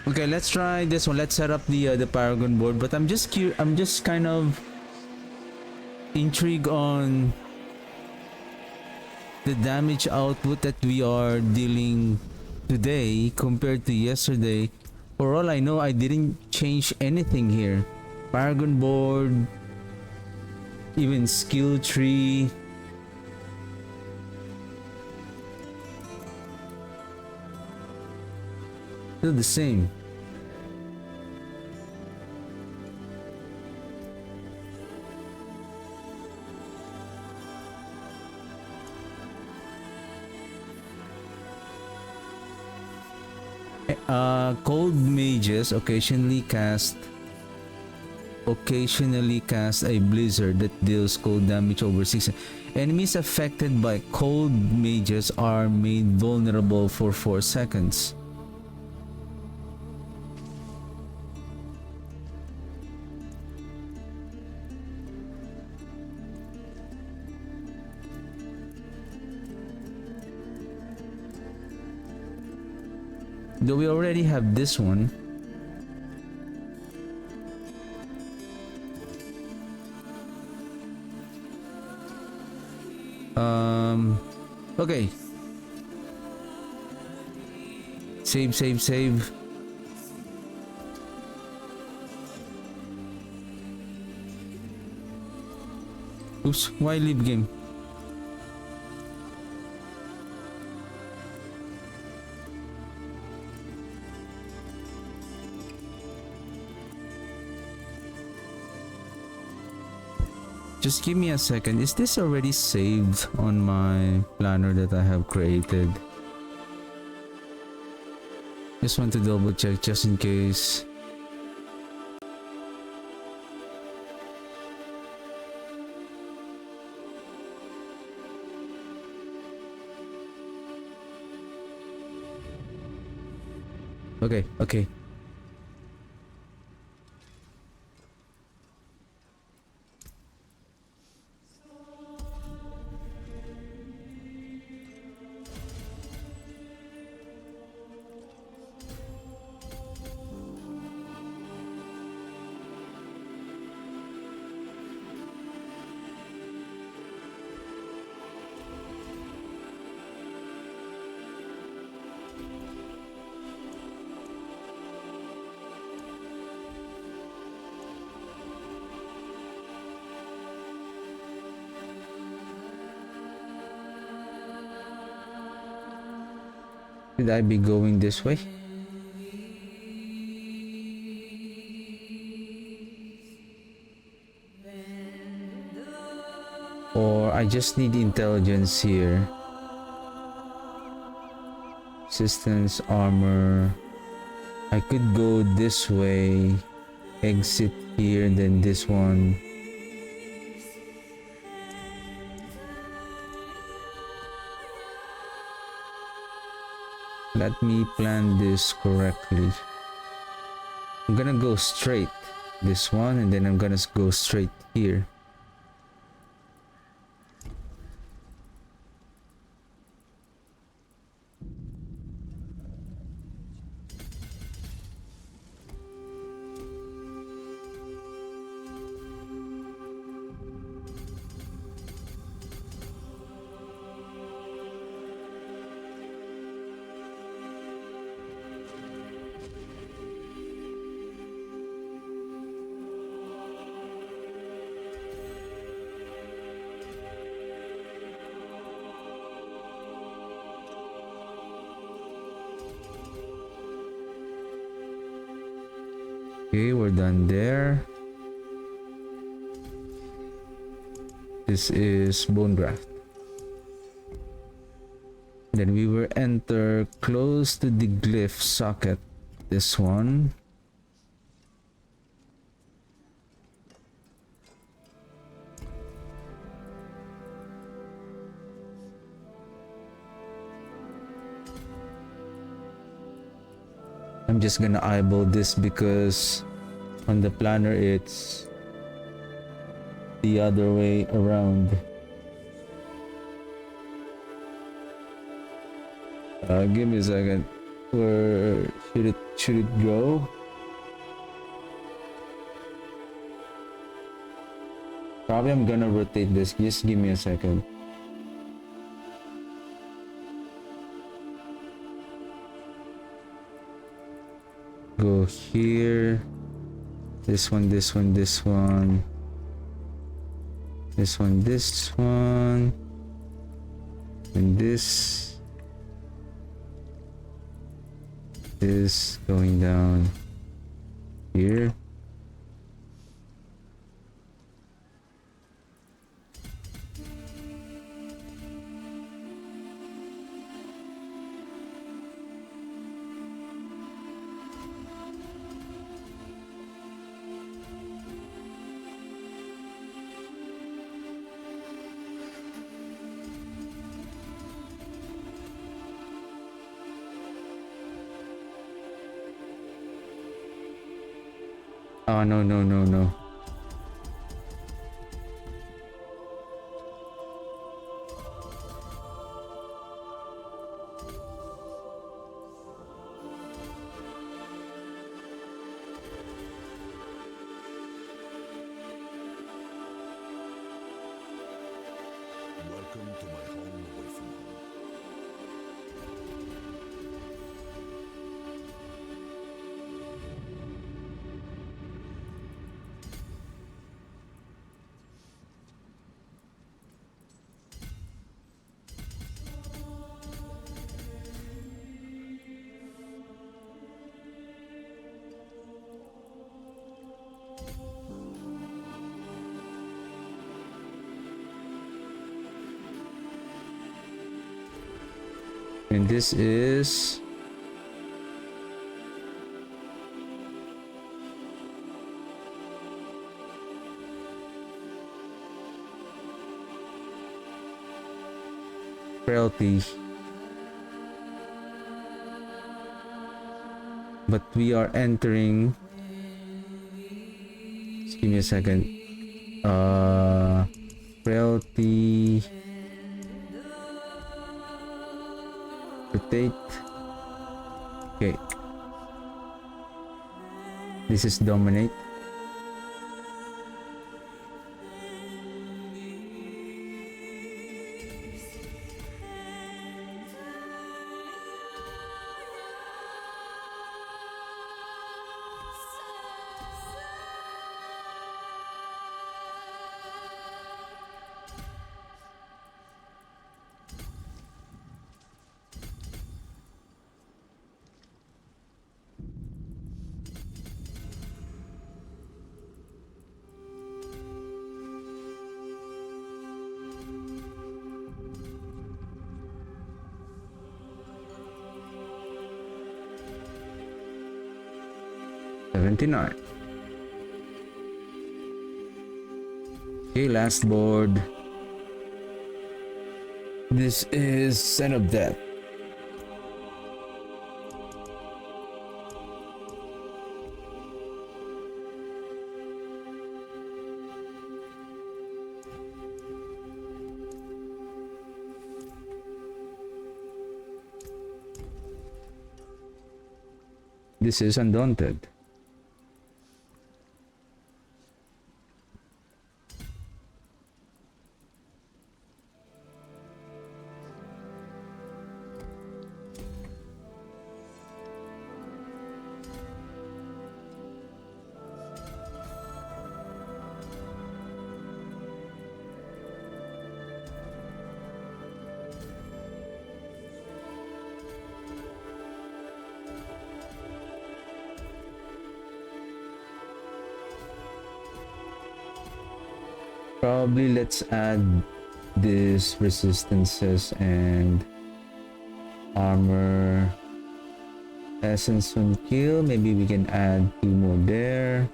Okay, let's try this one. Let's set up the Paragon board. But I'm just kind of intrigued on the damage output that we are dealing today compared to yesterday. For all I know, I didn't change anything here. Paragon board, even skill tree. Still the same. Cold mages occasionally cast a blizzard that deals cold damage over 6. Enemies affected by cold mages are made vulnerable for 4 seconds. Though we already have this one. Okay. Save, save, save. Oops, why leave game? Just give me a second. Is this already saved on my planner that I have created? Just want to double check just in case. Okay, okay. Should I be going this way? Or I just need intelligence here. Resistance, armor. I could go this way. Exit here, then this one. Let me plan this correctly. I'm gonna go straight this one, and then I'm gonna go straight here. Okay, we're done there. This is bone graft. Then we will enter close to the glyph socket. This one. I'm just gonna eyeball this because on the planner it's the other way around. Give me a second. Where should it go? Probably I'm gonna rotate this. Just give me a second. Go here. This one, this one, this one. This one, this one. And this. This going down here. Oh, no, no, no, no. And this is frailty. But we are entering. Just give me a second. Frailty. Rotate. Okay. This is dominate. $79. Okay, last board. This is Son of Death. This is Undaunted. Probably let's add this resistances and armor. Essence on kill. Maybe we can add 2 more there.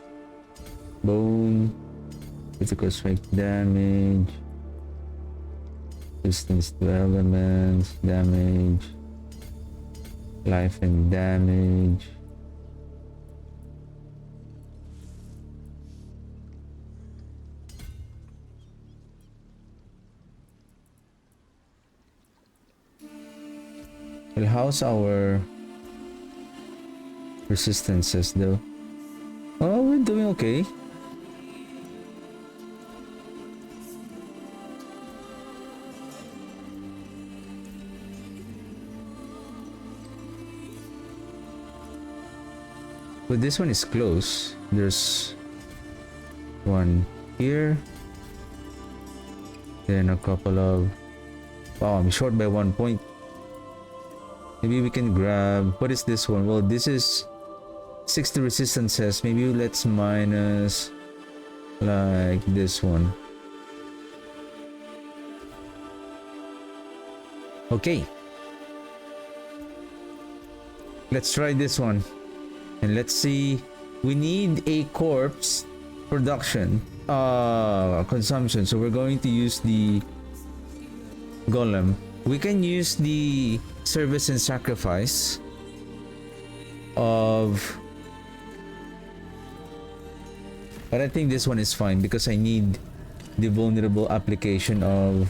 Bone. Critical strike damage. Resistance to elements. Damage. Life and damage. Well, how's our resistances though? Oh, we're doing okay. But this one is close. There's one here. Then a couple of... Wow, I'm short by 1 point. Maybe we can grab... What is this one? Well, this is 60 resistances. Maybe let's minus like this one. Okay. Let's try this one. And let's see. We need a corpse production. Consumption. So we're going to use the golem. We can use the service and sacrifice of... But I think this one is fine because I need the vulnerable application of...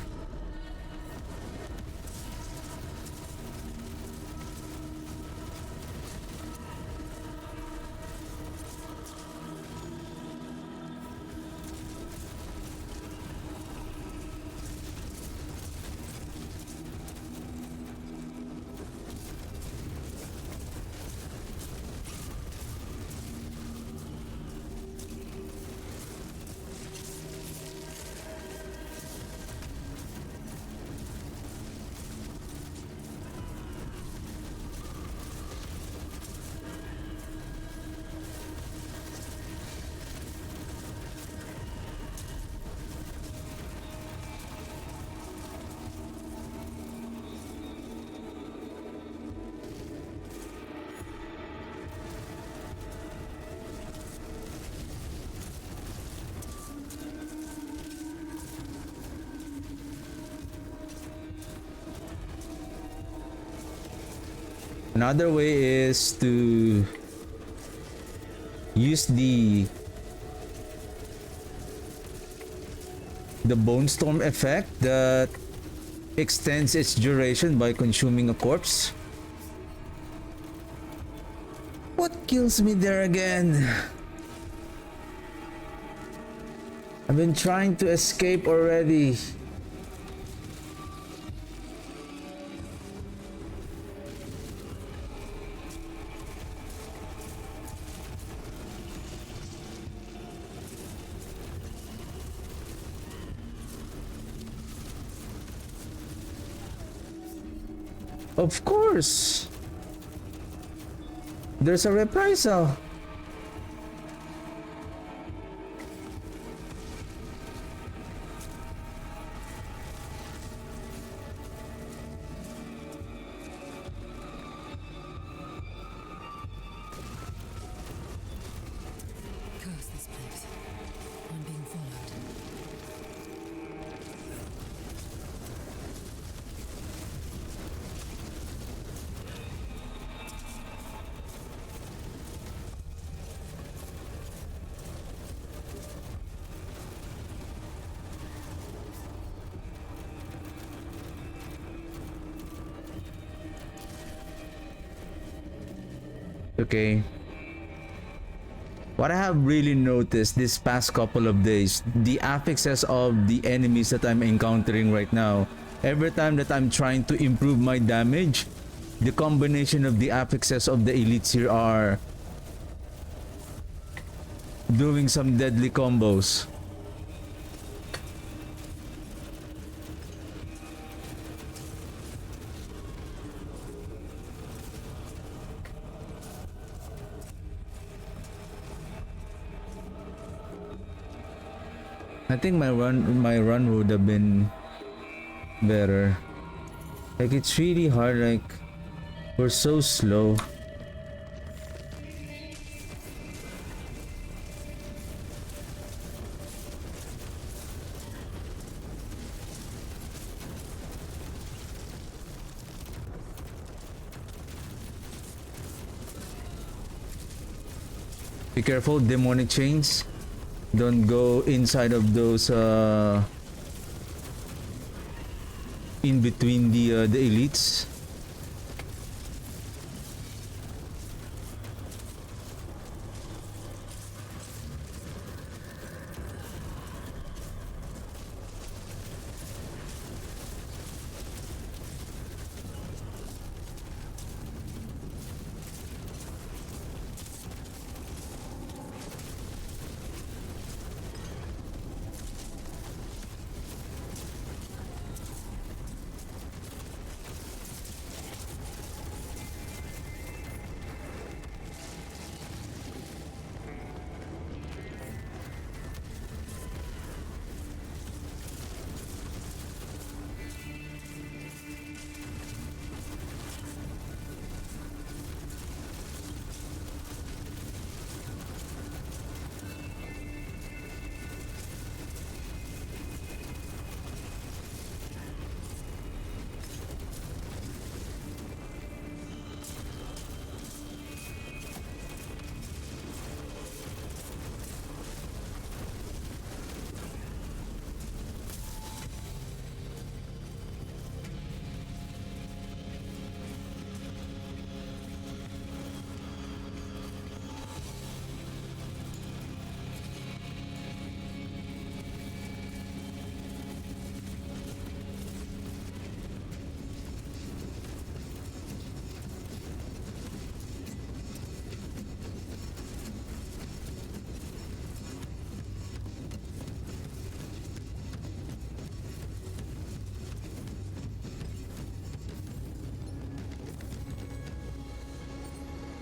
Another way is to use the bone storm effect that extends its duration by consuming a corpse. What kills me there again? I've been trying to escape already. Of course. There's a reprisal. Curse this place. I'm being followed. Okay. What I have really noticed this past couple of days, the affixes of the enemies that I'm encountering right now, every time that I'm trying to improve my damage, the combination of the affixes of the elites here are doing some deadly combos. I think my run would have been better. Like it's really hard, like we're so slow. Be careful, demonic chains. Don't go inside of those in between the elites.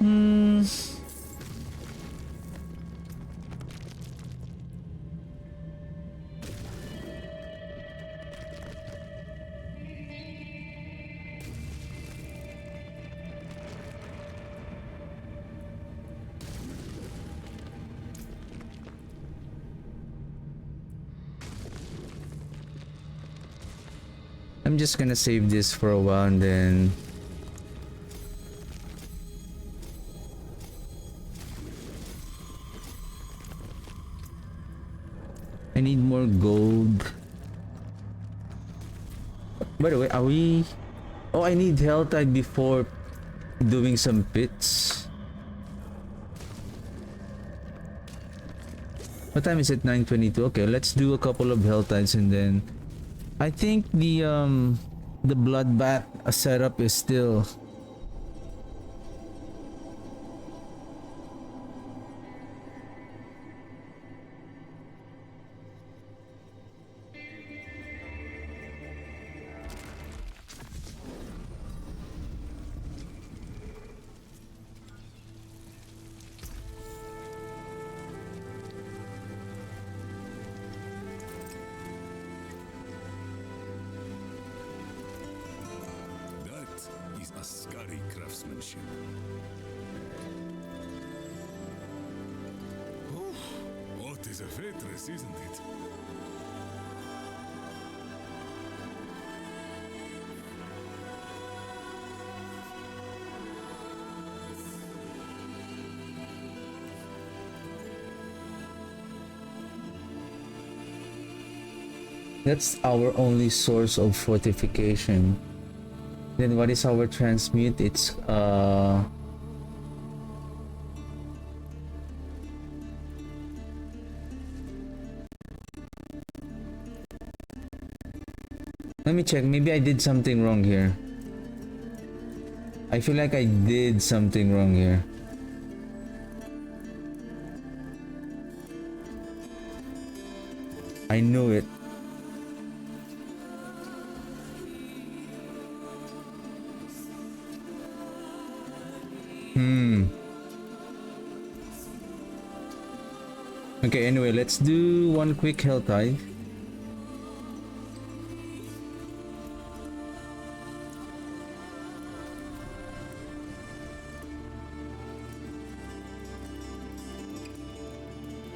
Hmm. I'm just gonna save this for a while and then need more gold. By the way, are we... Oh, I need health tide before doing some pits. What time is it? 9:22. Okay, let's do a couple of health tides and then I think the bloodbath setup is still... That is a scary craftsmanship. What is a fortress, isn't it? That's our only source of fortification. Then what is our transmute? It's let me check. Maybe I did something wrong here. I feel like I did something wrong here. I knew it. Okay, anyway, let's do one quick health tide.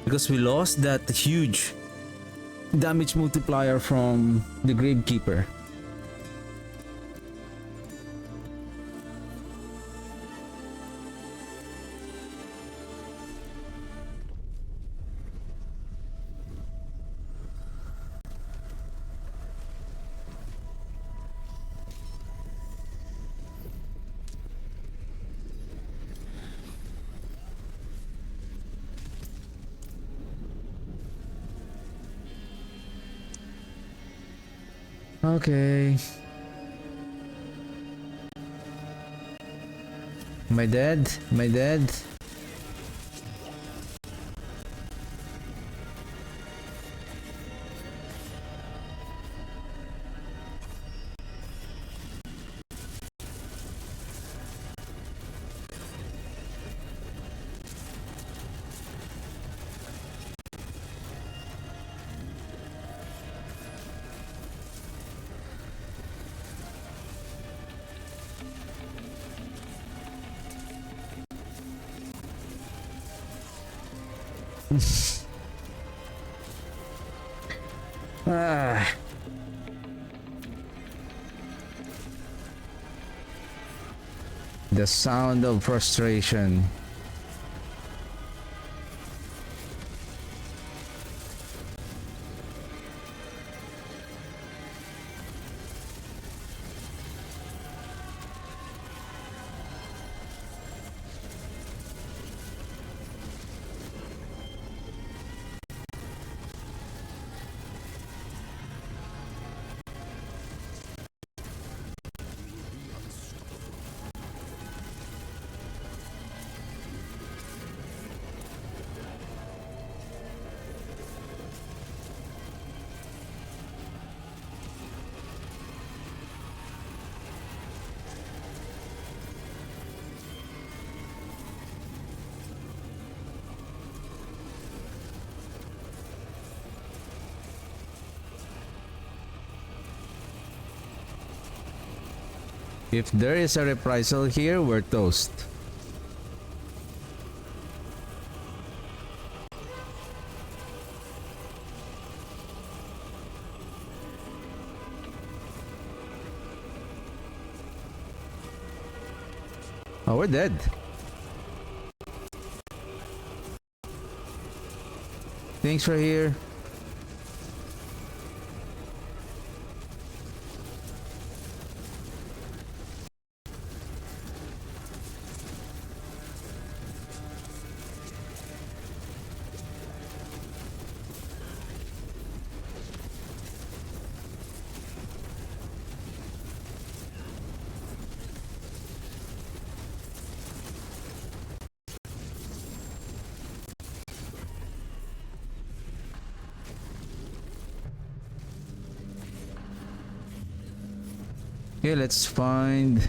Because we lost that huge damage multiplier from the Gravekeeper. Okay. Am I dead? Am I dead? Ah. The sound of frustration. If there is a reprisal here, we're toast. Oh, we're dead. Thanks for here. Okay, let's find.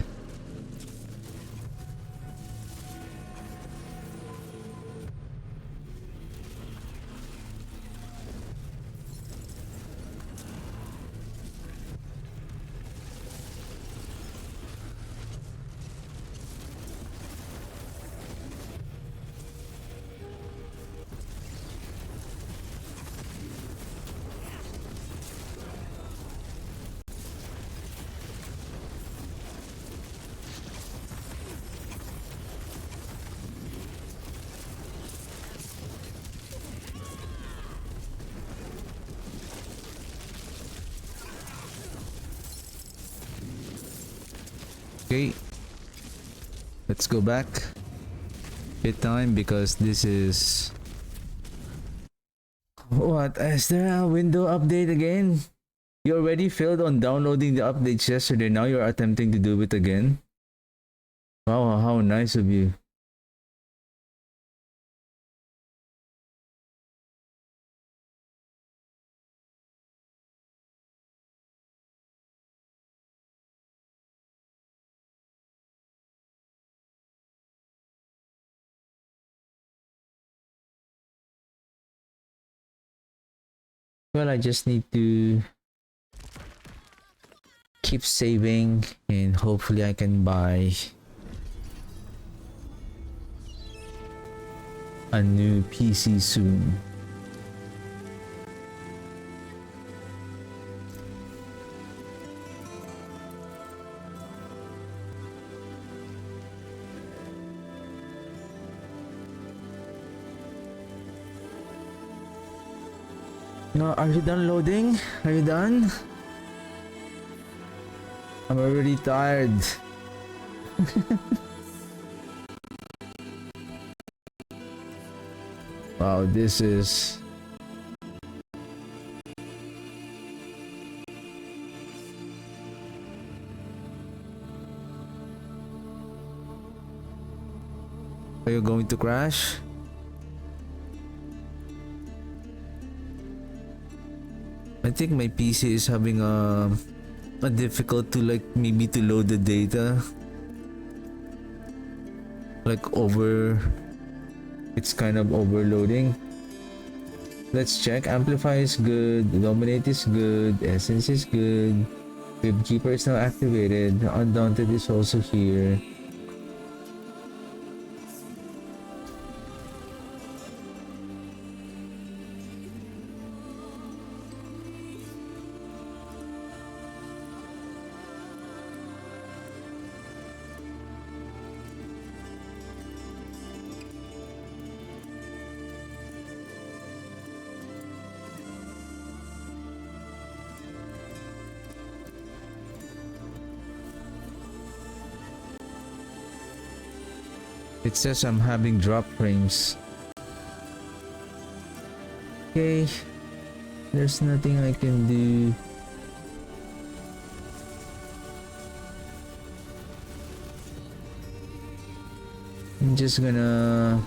Okay, let's go back. Bit time because this is. What? Is there a window update again? You already failed on downloading the updates yesterday. Now you're attempting to do it again. Wow, how nice of you. Well, I just need to keep saving and hopefully I can buy a new PC soon. No, are you done loading? Are you done? I'm already tired. Wow, this is. Are you going to crash? I think my PC is having a difficult to like maybe to load the data. Like it's kind of overloading. Let's check. Amplify is good, Dominate is good, Essence is good, Keeper is now activated, Undaunted is also here. It says I'm having drop frames. Okay, there's nothing I can do. I'm just gonna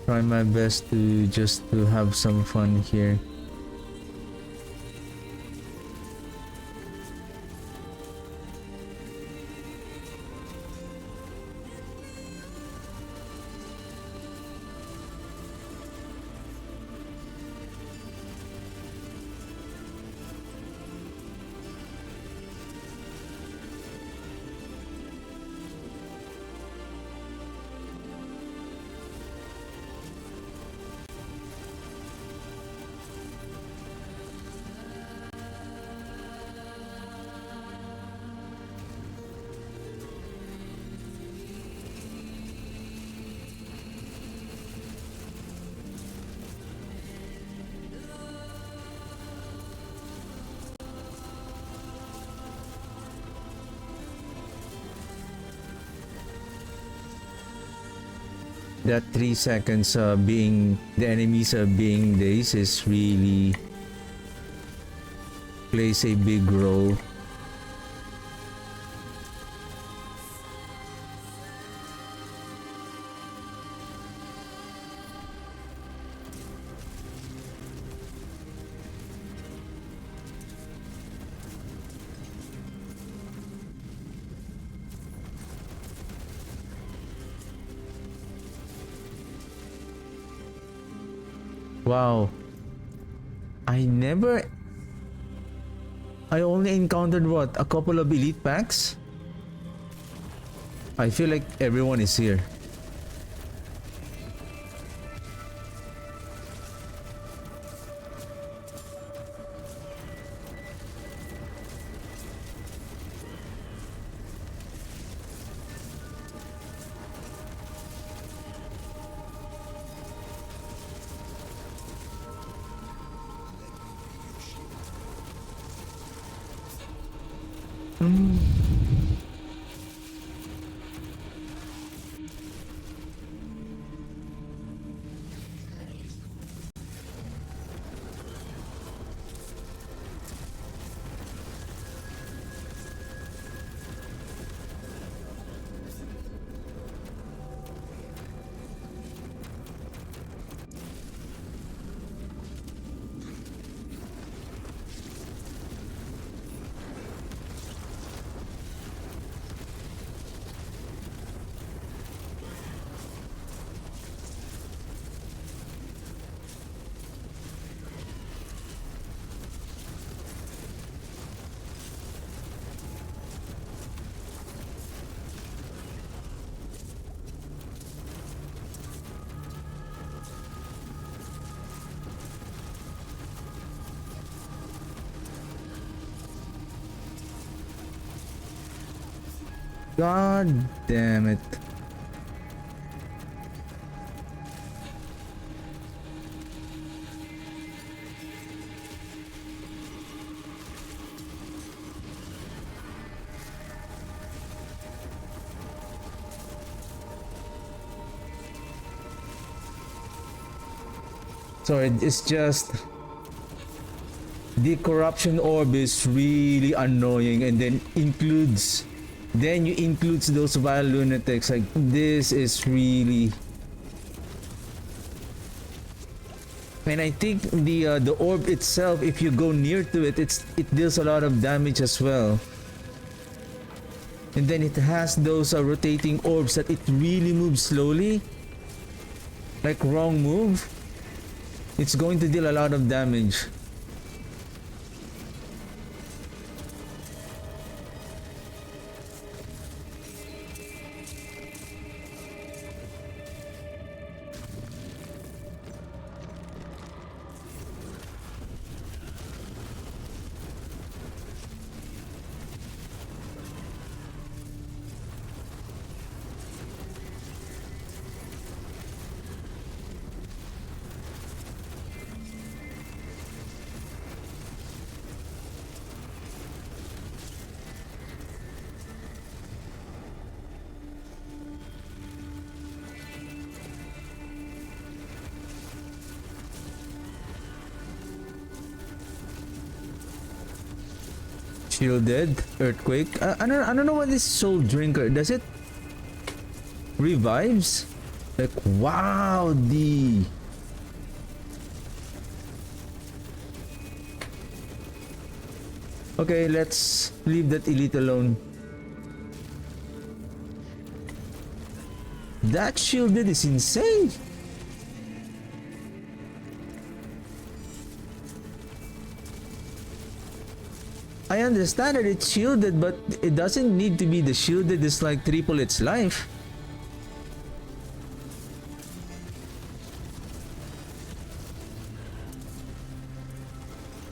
try my best to just to have some fun here. That 3 seconds being the enemies being days is really plays a big role. Wow. I never... I only encountered what? A couple of elite packs? I feel like everyone is here. God damn it. Sorry, it's just the corruption orb is really annoying, and then you includes those vile lunatics. Like, this is really... And I think the orb itself, if you go near to it, it deals a lot of damage as well. And then it has those rotating orbs that it really moves slowly. Like, wrong move, it's going to deal a lot of damage. Shielded earthquake. I don't know what this soul drinker does. It revives. Like, wow, the... Okay, let's leave that elite alone. That shielded is insane. I understand that it's shielded, but it doesn't need to be the shielded is like triple its life.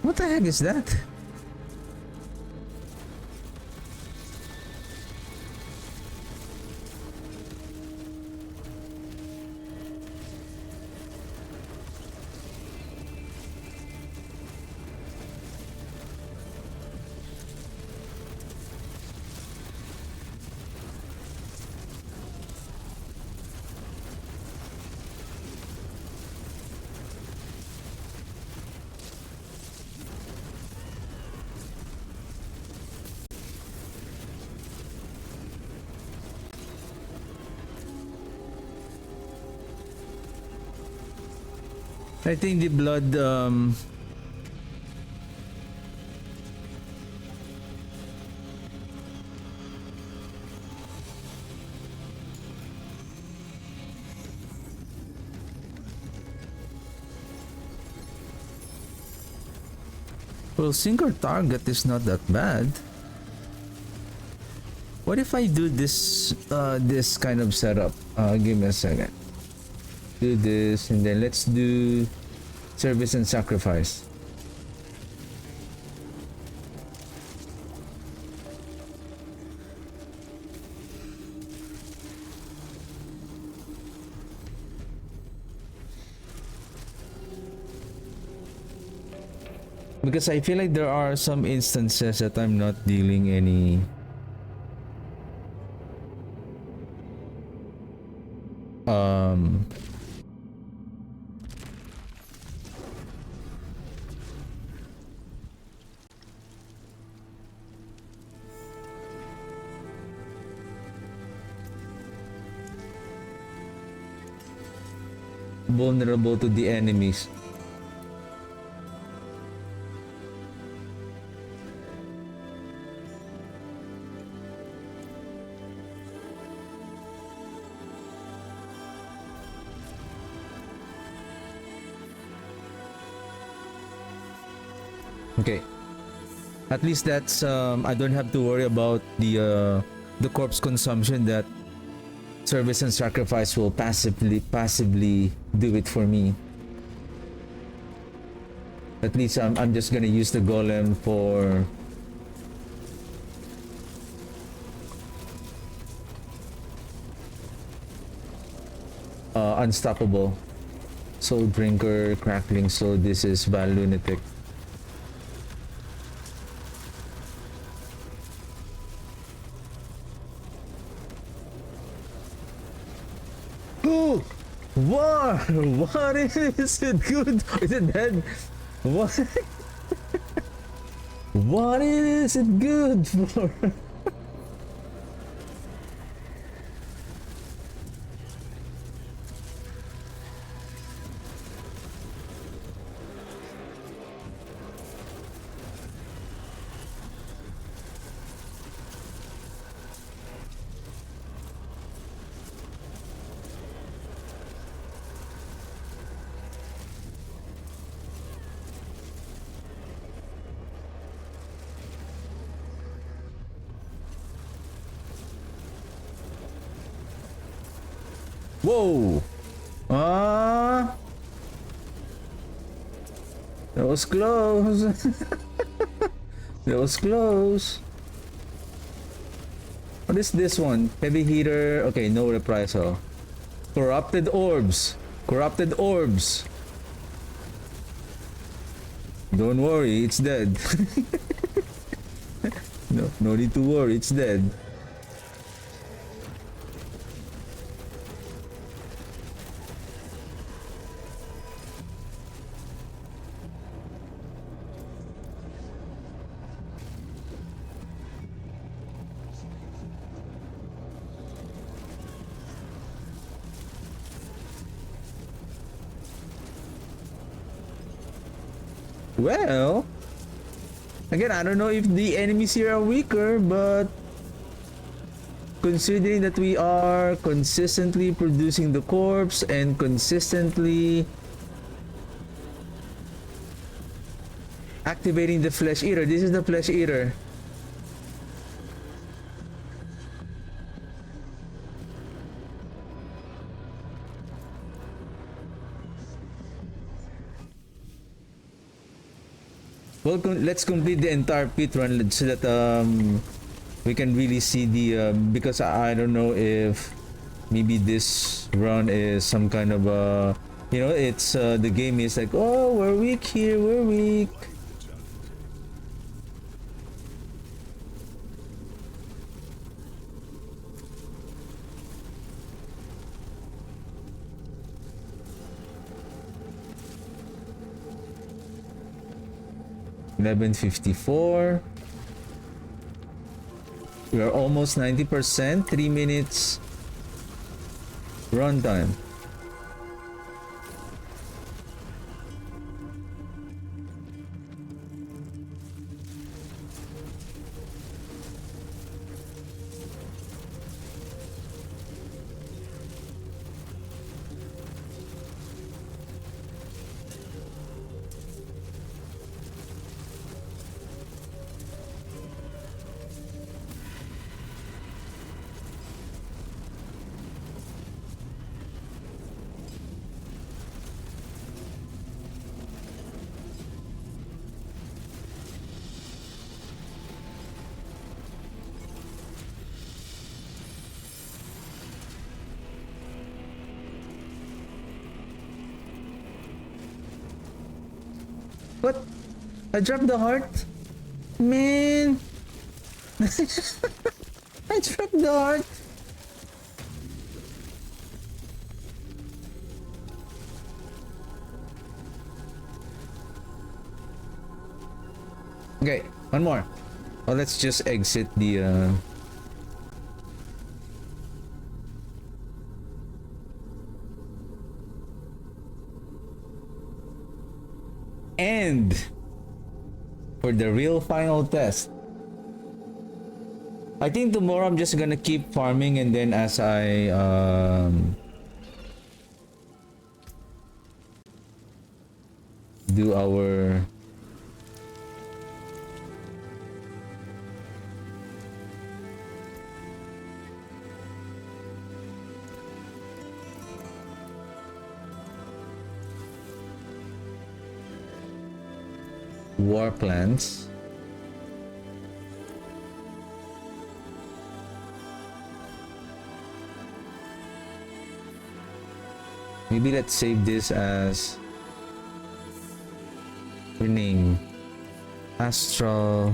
What the heck is that? I think the blood Well, single target is not that bad. What if I do this this kind of setup? Give me a second. Do this and then let's do service and sacrifice. Because I feel like there are some instances that I'm not dealing any um vulnerable to the enemies. Okay. At least that's I don't have to worry about the corpse consumption that service and sacrifice will passively do it for me. At least I'm just gonna use the golem for unstoppable. Soul drinker, crackling soul. This is Val Lunatic. What is it good? Is it dead? What? What is it good for? Whoa! That was close. That was close. What is this one? Heavy heater. Okay, no reprisal. Corrupted orbs. Corrupted orbs. Don't worry, it's dead. No need to worry, it's dead. Well, again, I don't know if the enemies here are weaker, but considering that we are consistently producing the corpse and consistently activating the flesh eater, this is the flesh eater. Well, let's complete the entire pit run so that we can really see the because I don't know if maybe this run is some kind of you know, it's the game is like, oh, we're weak here, we're weak. $11.54. We are almost 90%. 3 minutes runtime. What? I dropped the heart? Man! I dropped the heart! Okay, one more. Well, let's just exit the and for the real final test. I think tomorrow I'm just gonna keep farming, and then as I do our war plans. Maybe let's save this as rename Astral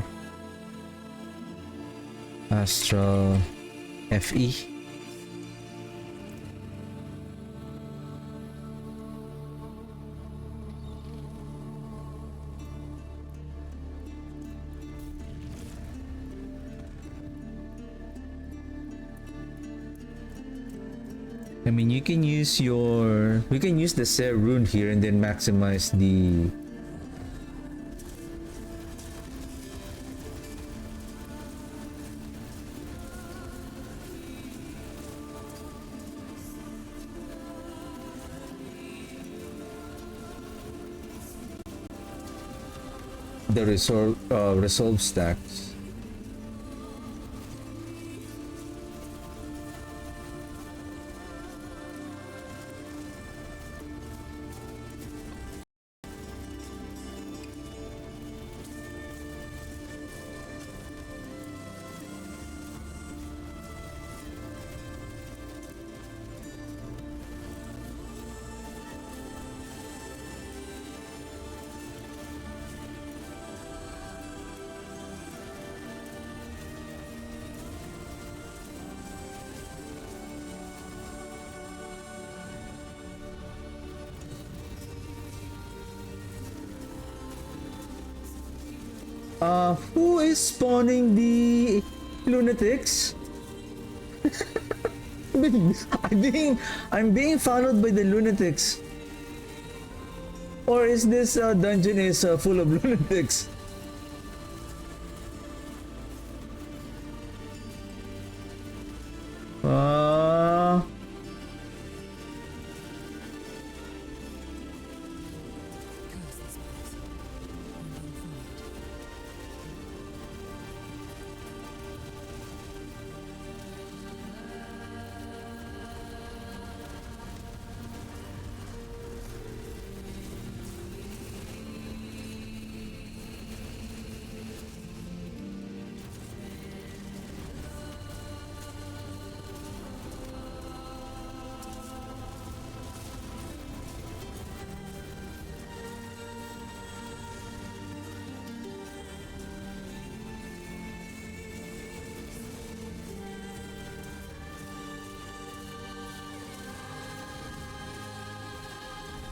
FE. I mean, you can use we can use the Ser rune here and then maximize the resolve stacks. Who is spawning the lunatics? I'm being followed by the lunatics. Or is this dungeon is full of lunatics? Curse this place. And then find.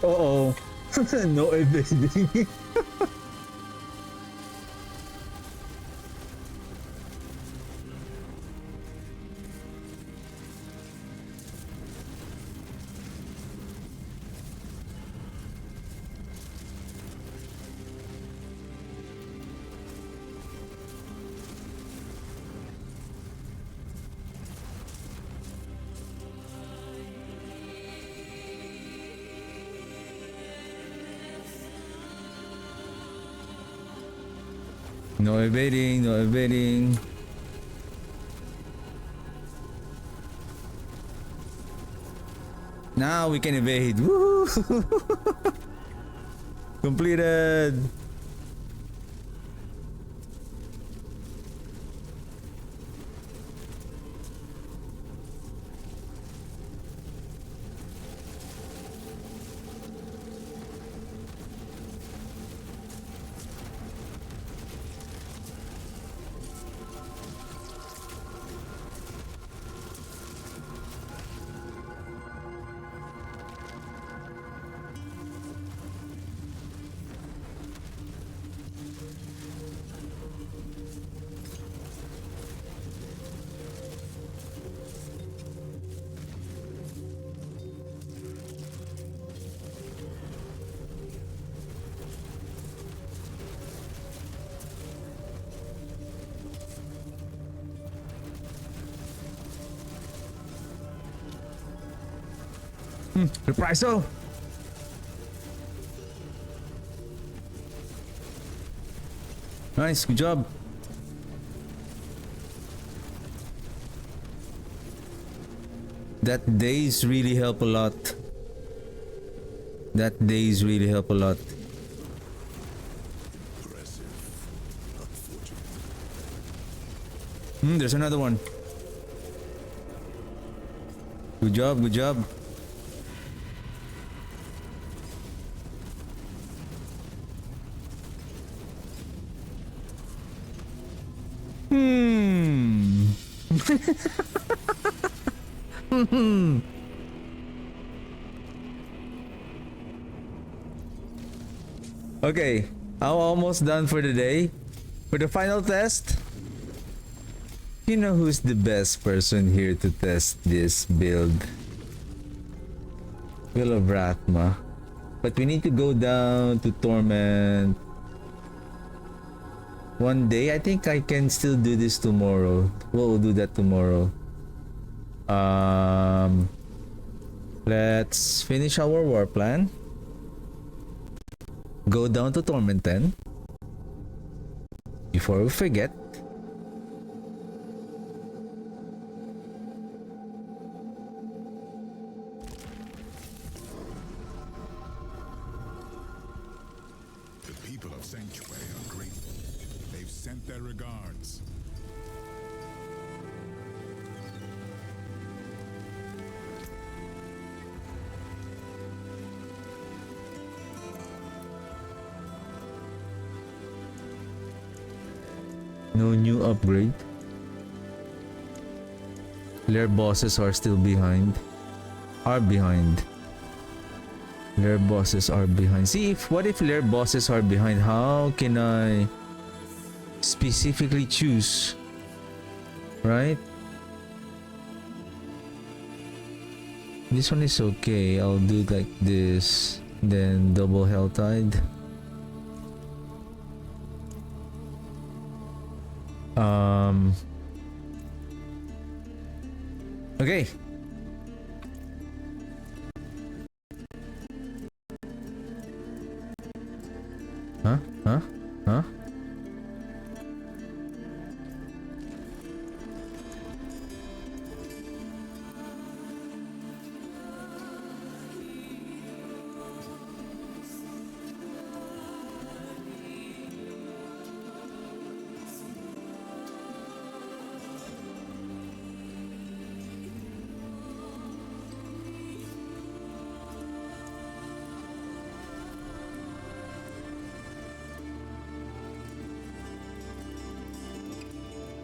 Uh-oh. No evading. No evading, no evading. Now we can evade. Woo! Completed. Reprisal! Nice, good job. That days really help a lot. That days really help a lot. Impressive. Unfortunate. There's another one. Good job, good job. Okay, I'm almost done for the day. For the final test, you know who's the best person here to test this build? Will of Rathma. But we need to go down to Torment. One day, I think I can still do this tomorrow. We'll do that tomorrow. Let's finish our war plan. Go down to Torment 10. Before we forget. The people of Sanctuary are grateful. They've sent their regards. No new upgrade. Lair bosses are still behind. Lair bosses are behind. See, what if lair bosses are behind? How can I specifically choose? Right? This one is okay. I'll do like this. Then double hell tide. Okay. Huh? Huh? Huh?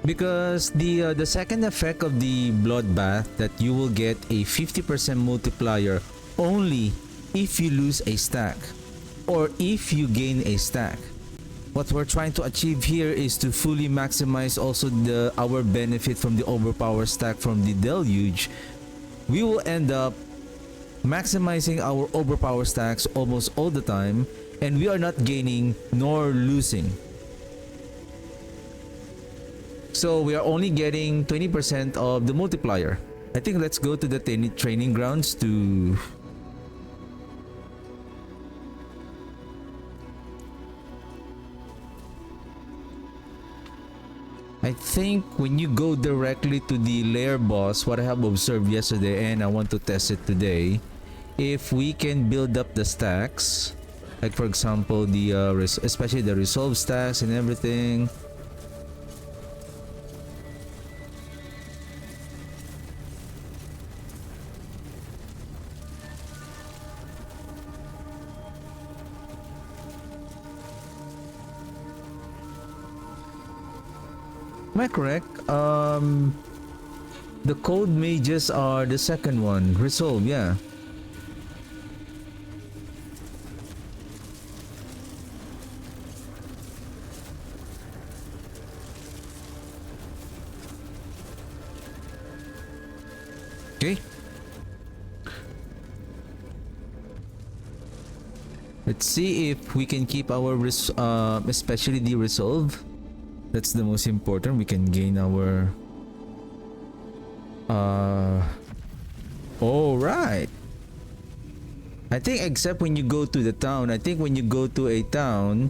Because the second effect of the bloodbath, that you will get a 50% multiplier only if you lose a stack or if you gain a stack. What we're trying to achieve here is to fully maximize also our benefit from the overpower stack from the deluge. We will end up maximizing our overpower stacks almost all the time, and we are not gaining nor losing. So we are only getting 20% of the multiplier. I think let's go to the training grounds to... I think when you go directly to the lair boss, what I have observed yesterday and I want to test it today, if we can build up the stacks, like for example the especially the resolve stacks and everything. Am I correct? The code mages are the second one. Resolve, yeah. Okay. Let's see if we can keep our especially the resolve. That's the most important. We can gain our all right. I think except when you go to the town. I think when you go to a town,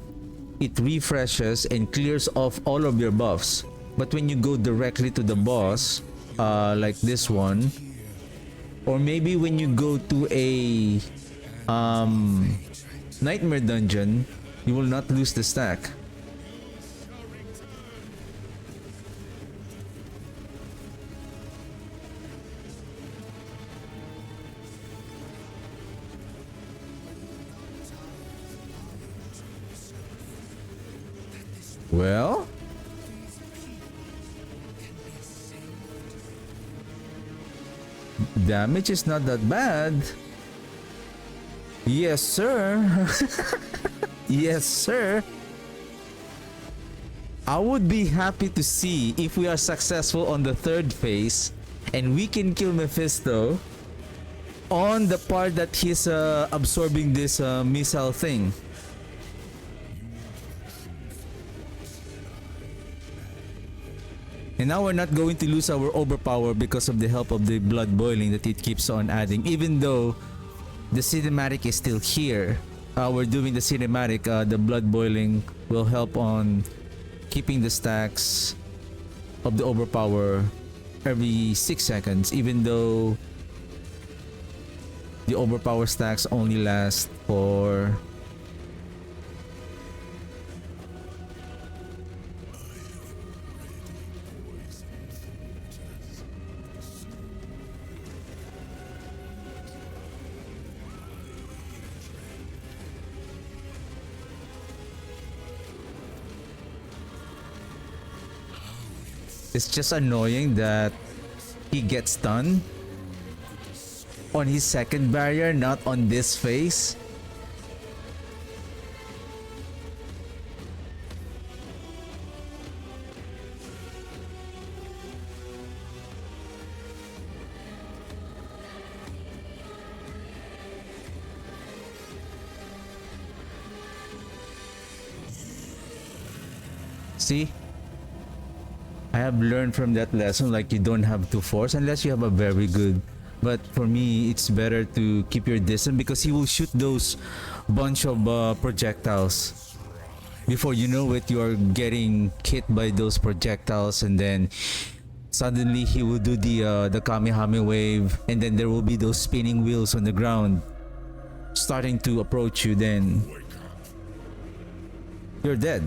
it refreshes and clears off all of your buffs. But when you go directly to the boss, like this one, or maybe when you go to a nightmare dungeon, you will not lose the stack. Well, damage is not that bad. Yes, sir. Yes, sir. I would be happy to see if we are successful on the third phase and we can kill Mephisto on the part that he's absorbing this missile thing. And now we're not going to lose our overpower because of the help of the blood boiling that it keeps on adding. Even though the cinematic is still here, we're doing the cinematic, the blood boiling will help on keeping the stacks of the overpower every 6 seconds, even though the overpower stacks only last for it's just annoying that he gets stunned on his second barrier, not on this phase. See? I have learned from that lesson, like you don't have to force unless you have a very good. But for me, it's better to keep your distance because he will shoot those bunch of projectiles. Before you know it, you are getting hit by those projectiles, and then suddenly he will do the Kamehame wave, and then there will be those spinning wheels on the ground starting to approach you. Then you're dead.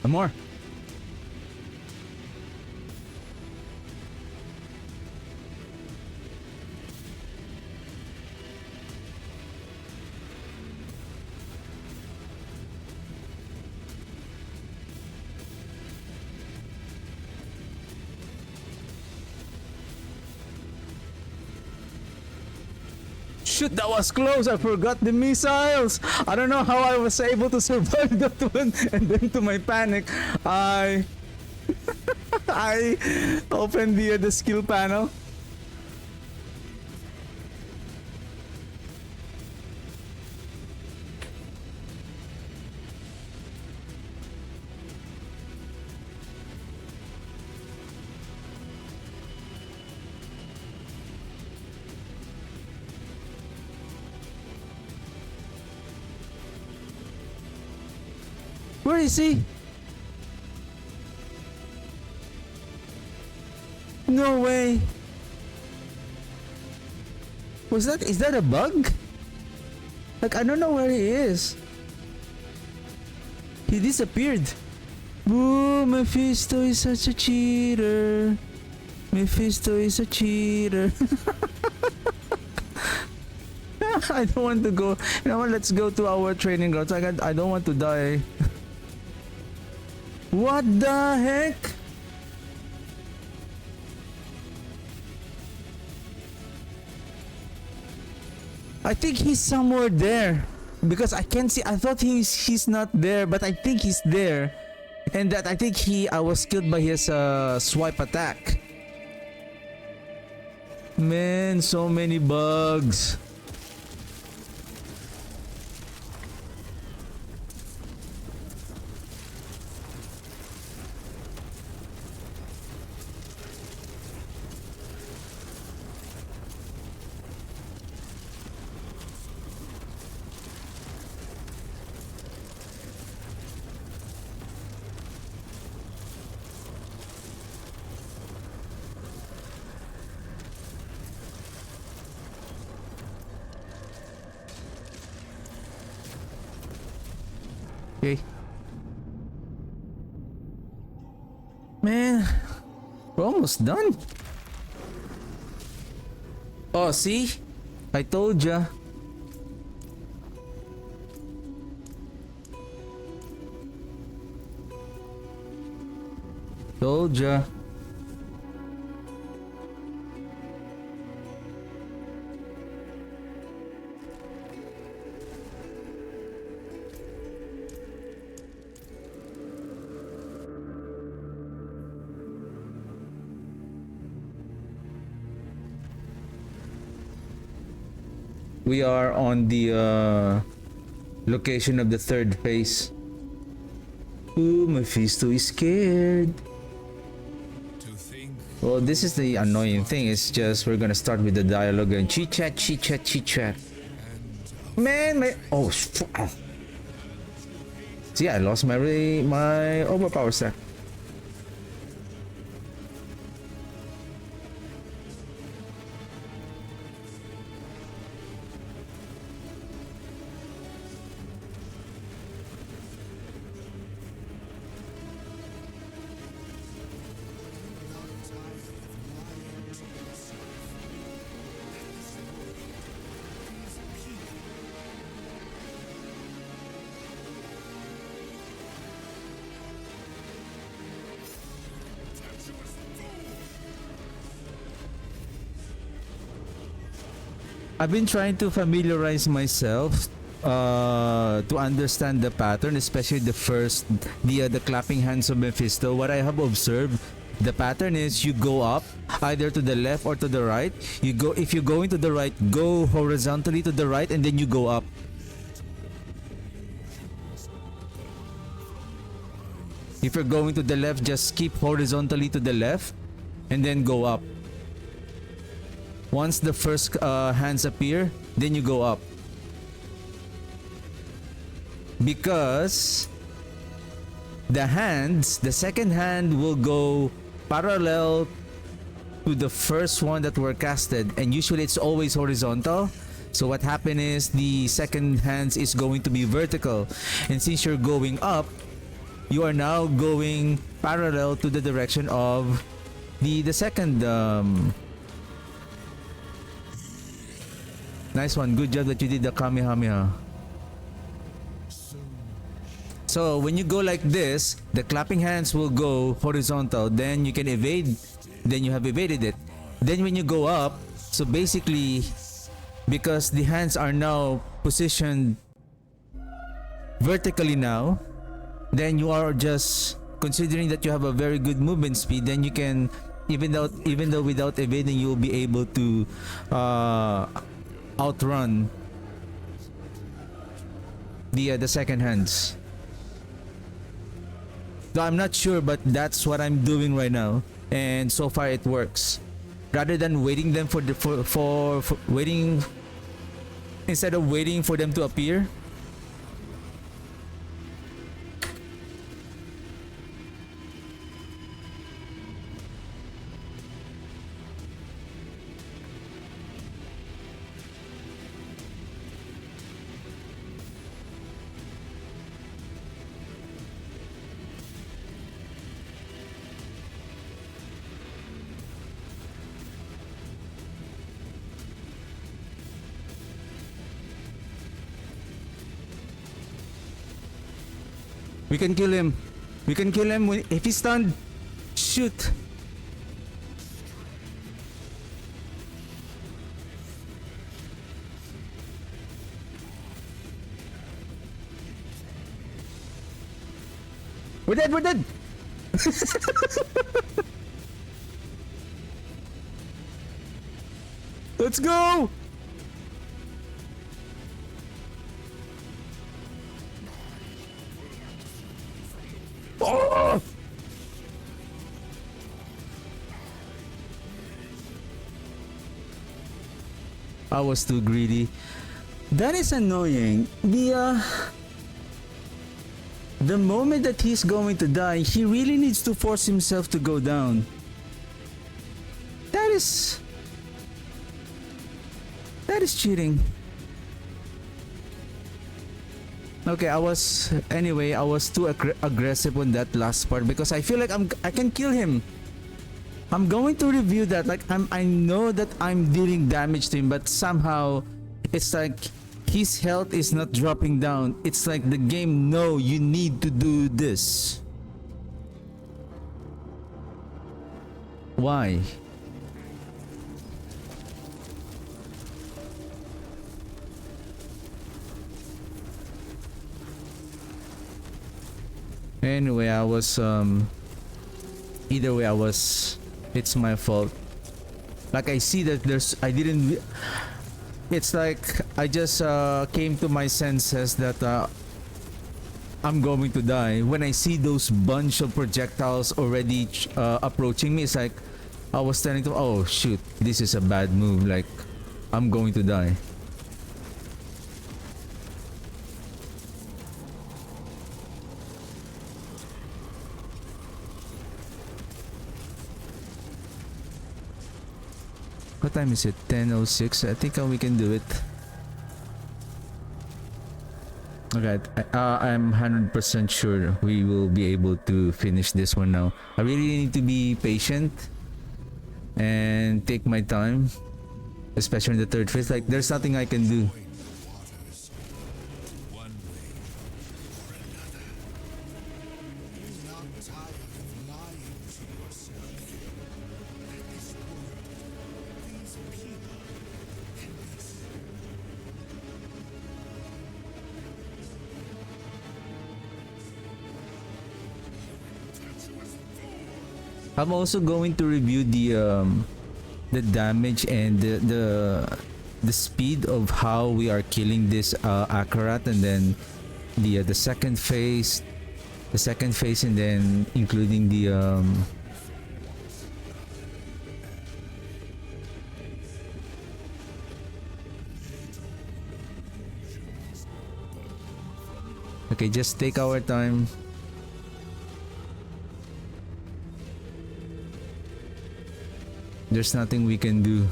One more. Shoot, that was close. I forgot the missiles. I don't know how I was able to survive that one. And then to my panic, I I opened the skill panel. Where is he? No way. Is that a bug? Like, I don't know where he is. He disappeared. Ooh, Mephisto is such a cheater. Mephisto is a cheater. I don't want to go. You know what? Let's go to our training grounds. I don't want to die. What the heck? I think he's somewhere there because I can't see. I thought he's not there, but I think he's there, and that I think I was killed by his swipe attack. Man, so many bugs. Okay. Man, we're almost done. Oh, see? I told ya. Told ya. We are on the location of the third phase. Ooh, Mephisto is scared. To think Well, this is the annoying thing. It's just we're gonna start with the dialogue and chit chat, chit chat, chit chat. Man, my see, I lost my overpower stack. I've been trying to familiarize myself to understand the pattern, especially the clapping hands of Mephisto. What I have observed, the pattern is you go up either to the left or to the right. If you're going to the right, go horizontally to the right and then you go up. If you're going to the left, just keep horizontally to the left and then go up. Once the first hands appear, then you go up. Because the second hand will go parallel to the first one that were casted, and usually it's always horizontal. So what happened is the second hand is going to be vertical, and since you're going up, you are now going parallel to the direction of the second. Nice one. Good job that you did the Kamehameha. So when you go like this, the clapping hands will go horizontal. Then you can evade. Then you have evaded it. Then when you go up, so basically, because the hands are now positioned vertically now, then you are just considering that you have a very good movement speed. Then you can, even though without evading, you will be able to outrun the second hands. So I'm not sure, but that's what I'm doing right now, and so far it works. Rather than waiting them for waiting, instead of waiting for them to appear. We can kill him. We can kill him if he's stunned. Shoot. We're dead, we're dead! Let's go! Oh! I was too greedy. That is annoying. The moment that he's going to die, he really needs to force himself to go down. That is cheating. Okay, I was too aggressive on that last part because I feel like I can kill him. I'm going to review that. Like I know that I'm dealing damage to him, but somehow it's like his health is not dropping down. It's like the game, no, you need to do this. Why? Anyway, either way, it's my fault. Like I see that it's like I just came to my senses that I'm going to die. When I see those bunch of projectiles already approaching me, it's like I was telling to, oh shoot, this is a bad move, like I'm going to die. What time is it? 10:06. I think we can do it. Okay, I'm 100% sure we will be able to finish this one now. I really need to be patient and take my time, especially in the third phase. Like, there's nothing I can do. I'm also going to review the damage and the speed of how we are killing this Akarat, and then the second phase, and then including the okay, just take our time. There's nothing we can do.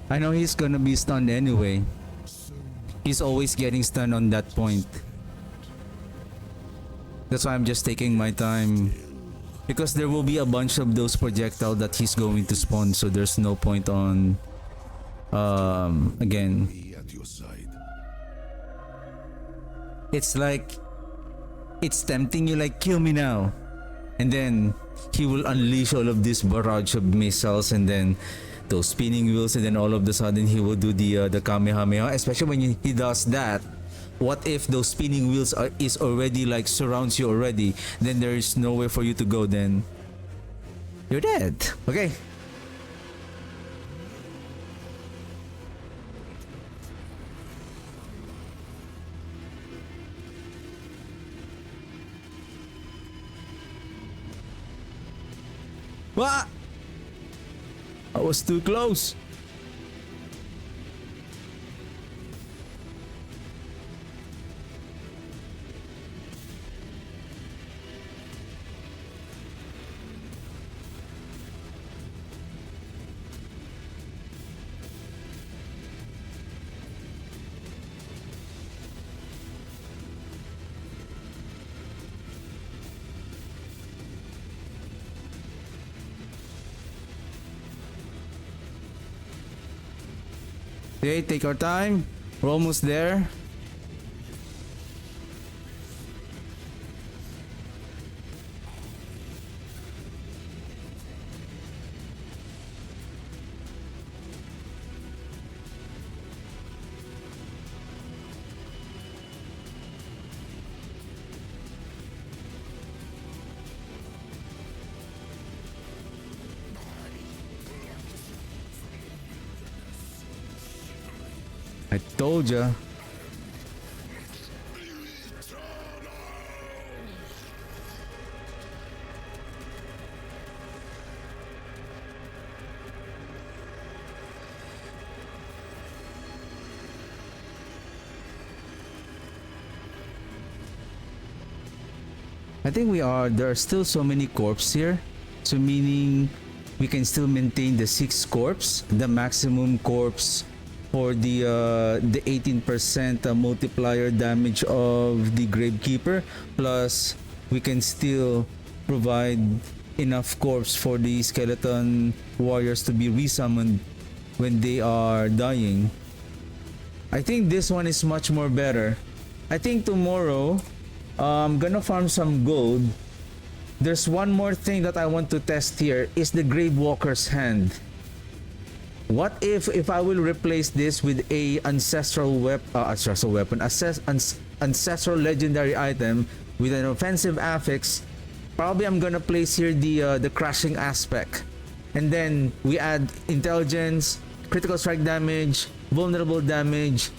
I know he's gonna be stunned anyway. He's always getting stunned on that point. That's why I'm just taking my time. Because there will be a bunch of those projectiles that he's going to spawn, so there's no point on again. It's like it's tempting you, like, kill me now. And then he will unleash all of this barrage of missiles, and then those spinning wheels, and then all of a sudden he will do the Kamehameha. Especially when he does that, what if those spinning wheels is already like surrounds you already? Then there is nowhere for you to go. Then you're dead. Okay. What? I was too close. Okay, take our time. We're almost there. I told ya. I think there are still so many corps here. So meaning we can still maintain the 6 corps, the maximum corps for the 18% multiplier damage of the Gravekeeper, plus we can still provide enough corps for the skeleton warriors to be resummoned when they are dying. I think this one is much more better. I think tomorrow I'm gonna farm some gold. There's one more thing that I want to test here is the Gravewalker's Hand. What if I will replace this with a ancestral weapon, ancestral legendary item with an offensive affix? Probably I'm gonna place here the crashing aspect, and then we add intelligence, critical strike damage, vulnerable damage,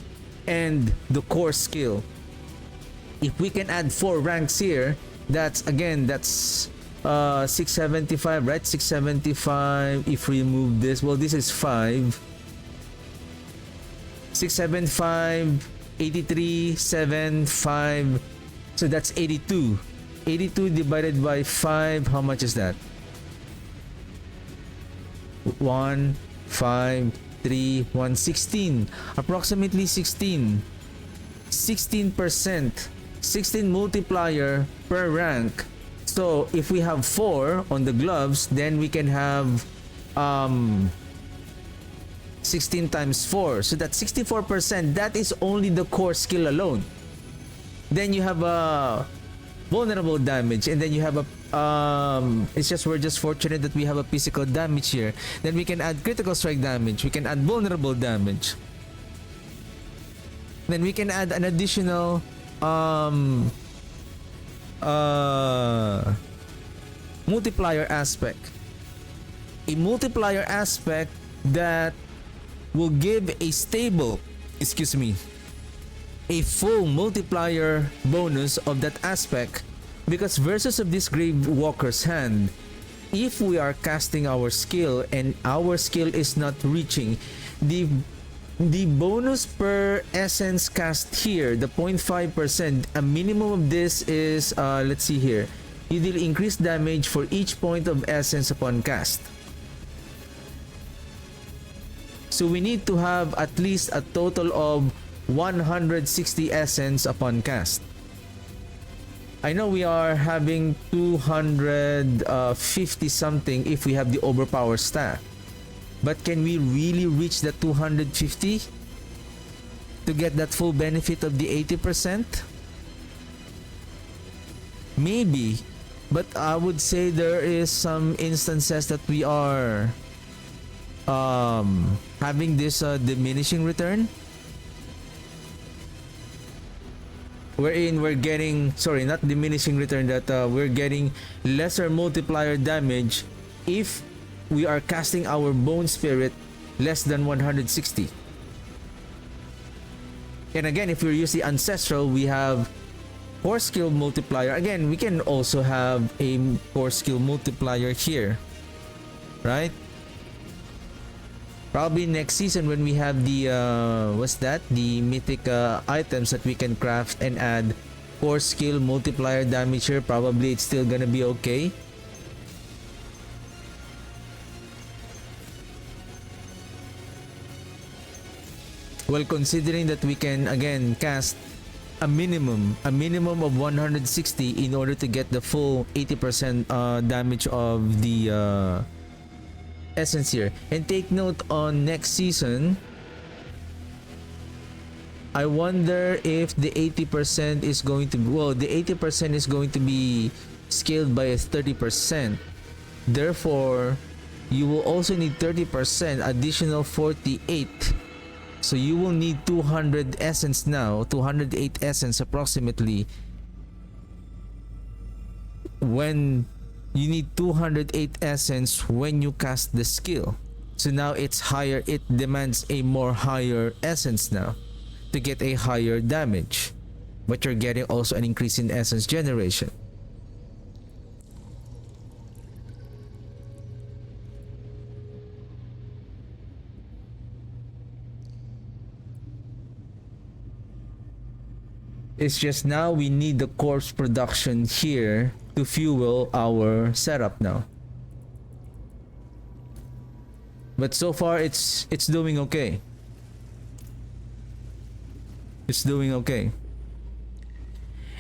and the core skill. If we can add 4 ranks here, that's 675, right? 675. If we remove this, well, this is 5. 675, 83, 7, 5. So that's 82. 82 divided by 5. How much is that? 1, 5, 3, 1, 16. Approximately 16. 16%. 16 multiplier per rank. So if we have 4 on the gloves, then we can have 16 times 4. So that's 64%. That is only the core skill alone. Then you have a vulnerable damage, and then you have a we're just fortunate that we have a physical damage here. Then we can add critical strike damage. We can add vulnerable damage. Then we can add an additional multiplier aspect. A multiplier aspect that will give a full multiplier bonus of that aspect, because versus of this Gravewalker's Hand, if we are casting our skill and our skill is not reaching the bonus per essence cast here, the 0.5%, a minimum of this is let's see here, you deal increased damage for each point of essence upon cast. So we need to have at least a total of 160 essence upon cast. I know we are having 250 something if we have the overpower stat. But can we really reach the 250 to get that full benefit of the 80%? Maybe, but I would say there is some instances that we are having this diminishing return, wherein we're getting, not diminishing return, that we're getting lesser multiplier damage if we are casting our bone spirit less than 160. And again, if we use the ancestral, we have core skill multiplier. Again, we can also have a core skill multiplier here, right? Probably next season when we have the what's that? The mythic items that we can craft and add core skill multiplier damage here. Probably it's still gonna be okay. Well, considering that we can again cast a minimum of 160 in order to get the full 80% damage of the essence here. And take note on next season, I wonder if the 80% is going to, well, the 80% is going to be scaled by a 30%. Therefore, you will also need 30% additional 48. So you will need 200 essence now, 208 essence approximately. When you need 208 essence when you cast the skill. So now it's higher, it demands a more higher essence now to get a higher damage. But you're getting also an increase in essence generation. It's just now we need the corpse production here to fuel our setup now. But so far it's doing okay. It's doing okay.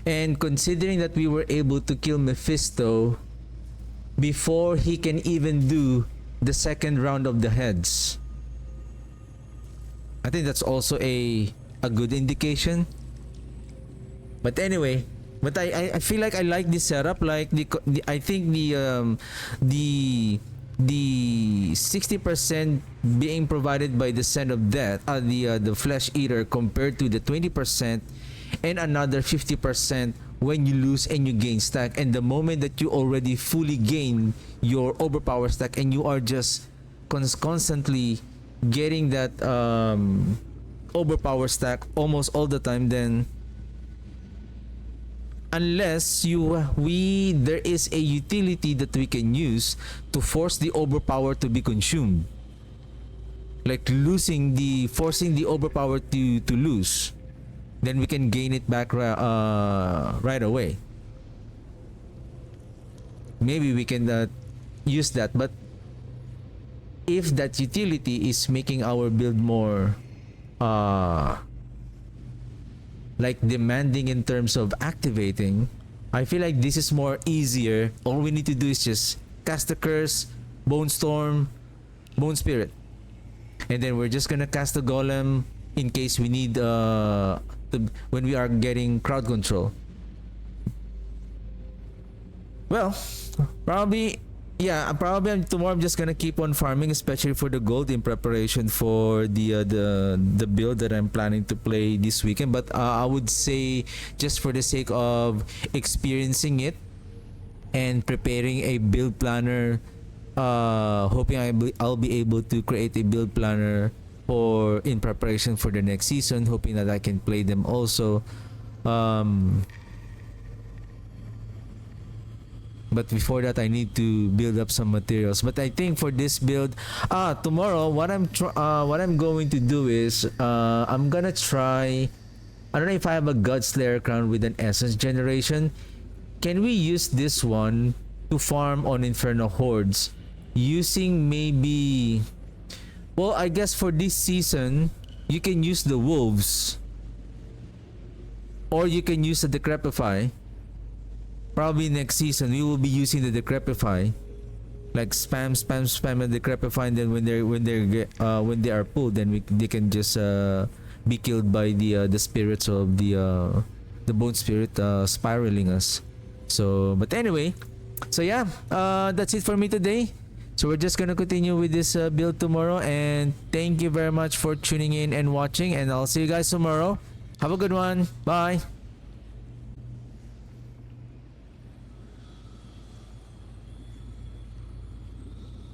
And considering that we were able to kill Mephisto before he can even do the second round of the heads, I think that's also a good indication. But anyway, but I feel like I like this setup. Like I think the 60% being provided by the Scent of Death, the Flesh Eater, compared to the 20% and another 50% when you lose and you gain stack. And the moment that you already fully gain your overpower stack and you are just constantly getting that overpower stack almost all the time, then unless there is a utility that we can use to force the overpower to be consumed, like forcing the overpower to lose, then we can gain it back right away. Maybe we can use that. But if that utility is making our build more like demanding in terms of activating, I feel like this is more easier. All we need to do is just cast the curse, Bone Storm, Bone Spirit, and then we're just gonna cast the Golem in case we need when we are getting crowd control. Well, probably tomorrow I'm just gonna keep on farming, especially for the gold, in preparation for the build that I'm planning to play this weekend. But I would say, just for the sake of experiencing it and preparing a build planner, hoping I'll be able to create a build planner in preparation for the next season, hoping that I can play them also. But before that, I need to build up some materials. But I think for this build, tomorrow, what I'm going to do is, I'm gonna try. I don't know if I have a Godslayer crown with an essence generation. Can we use this one to farm on Inferno Hordes using maybe? Well, I guess for this season, you can use the wolves, or you can use the Decrepify. Probably next season we will be using the Decrepify, like spam and Decrepify, and then when they are pulled, then they can just be killed by the spirits of the Bone Spirit spiraling us. So, but anyway, so yeah, that's it for me today. So we're just gonna continue with this build tomorrow, and thank you very much for tuning in and watching, and I'll see you guys tomorrow. Have a good one. Bye.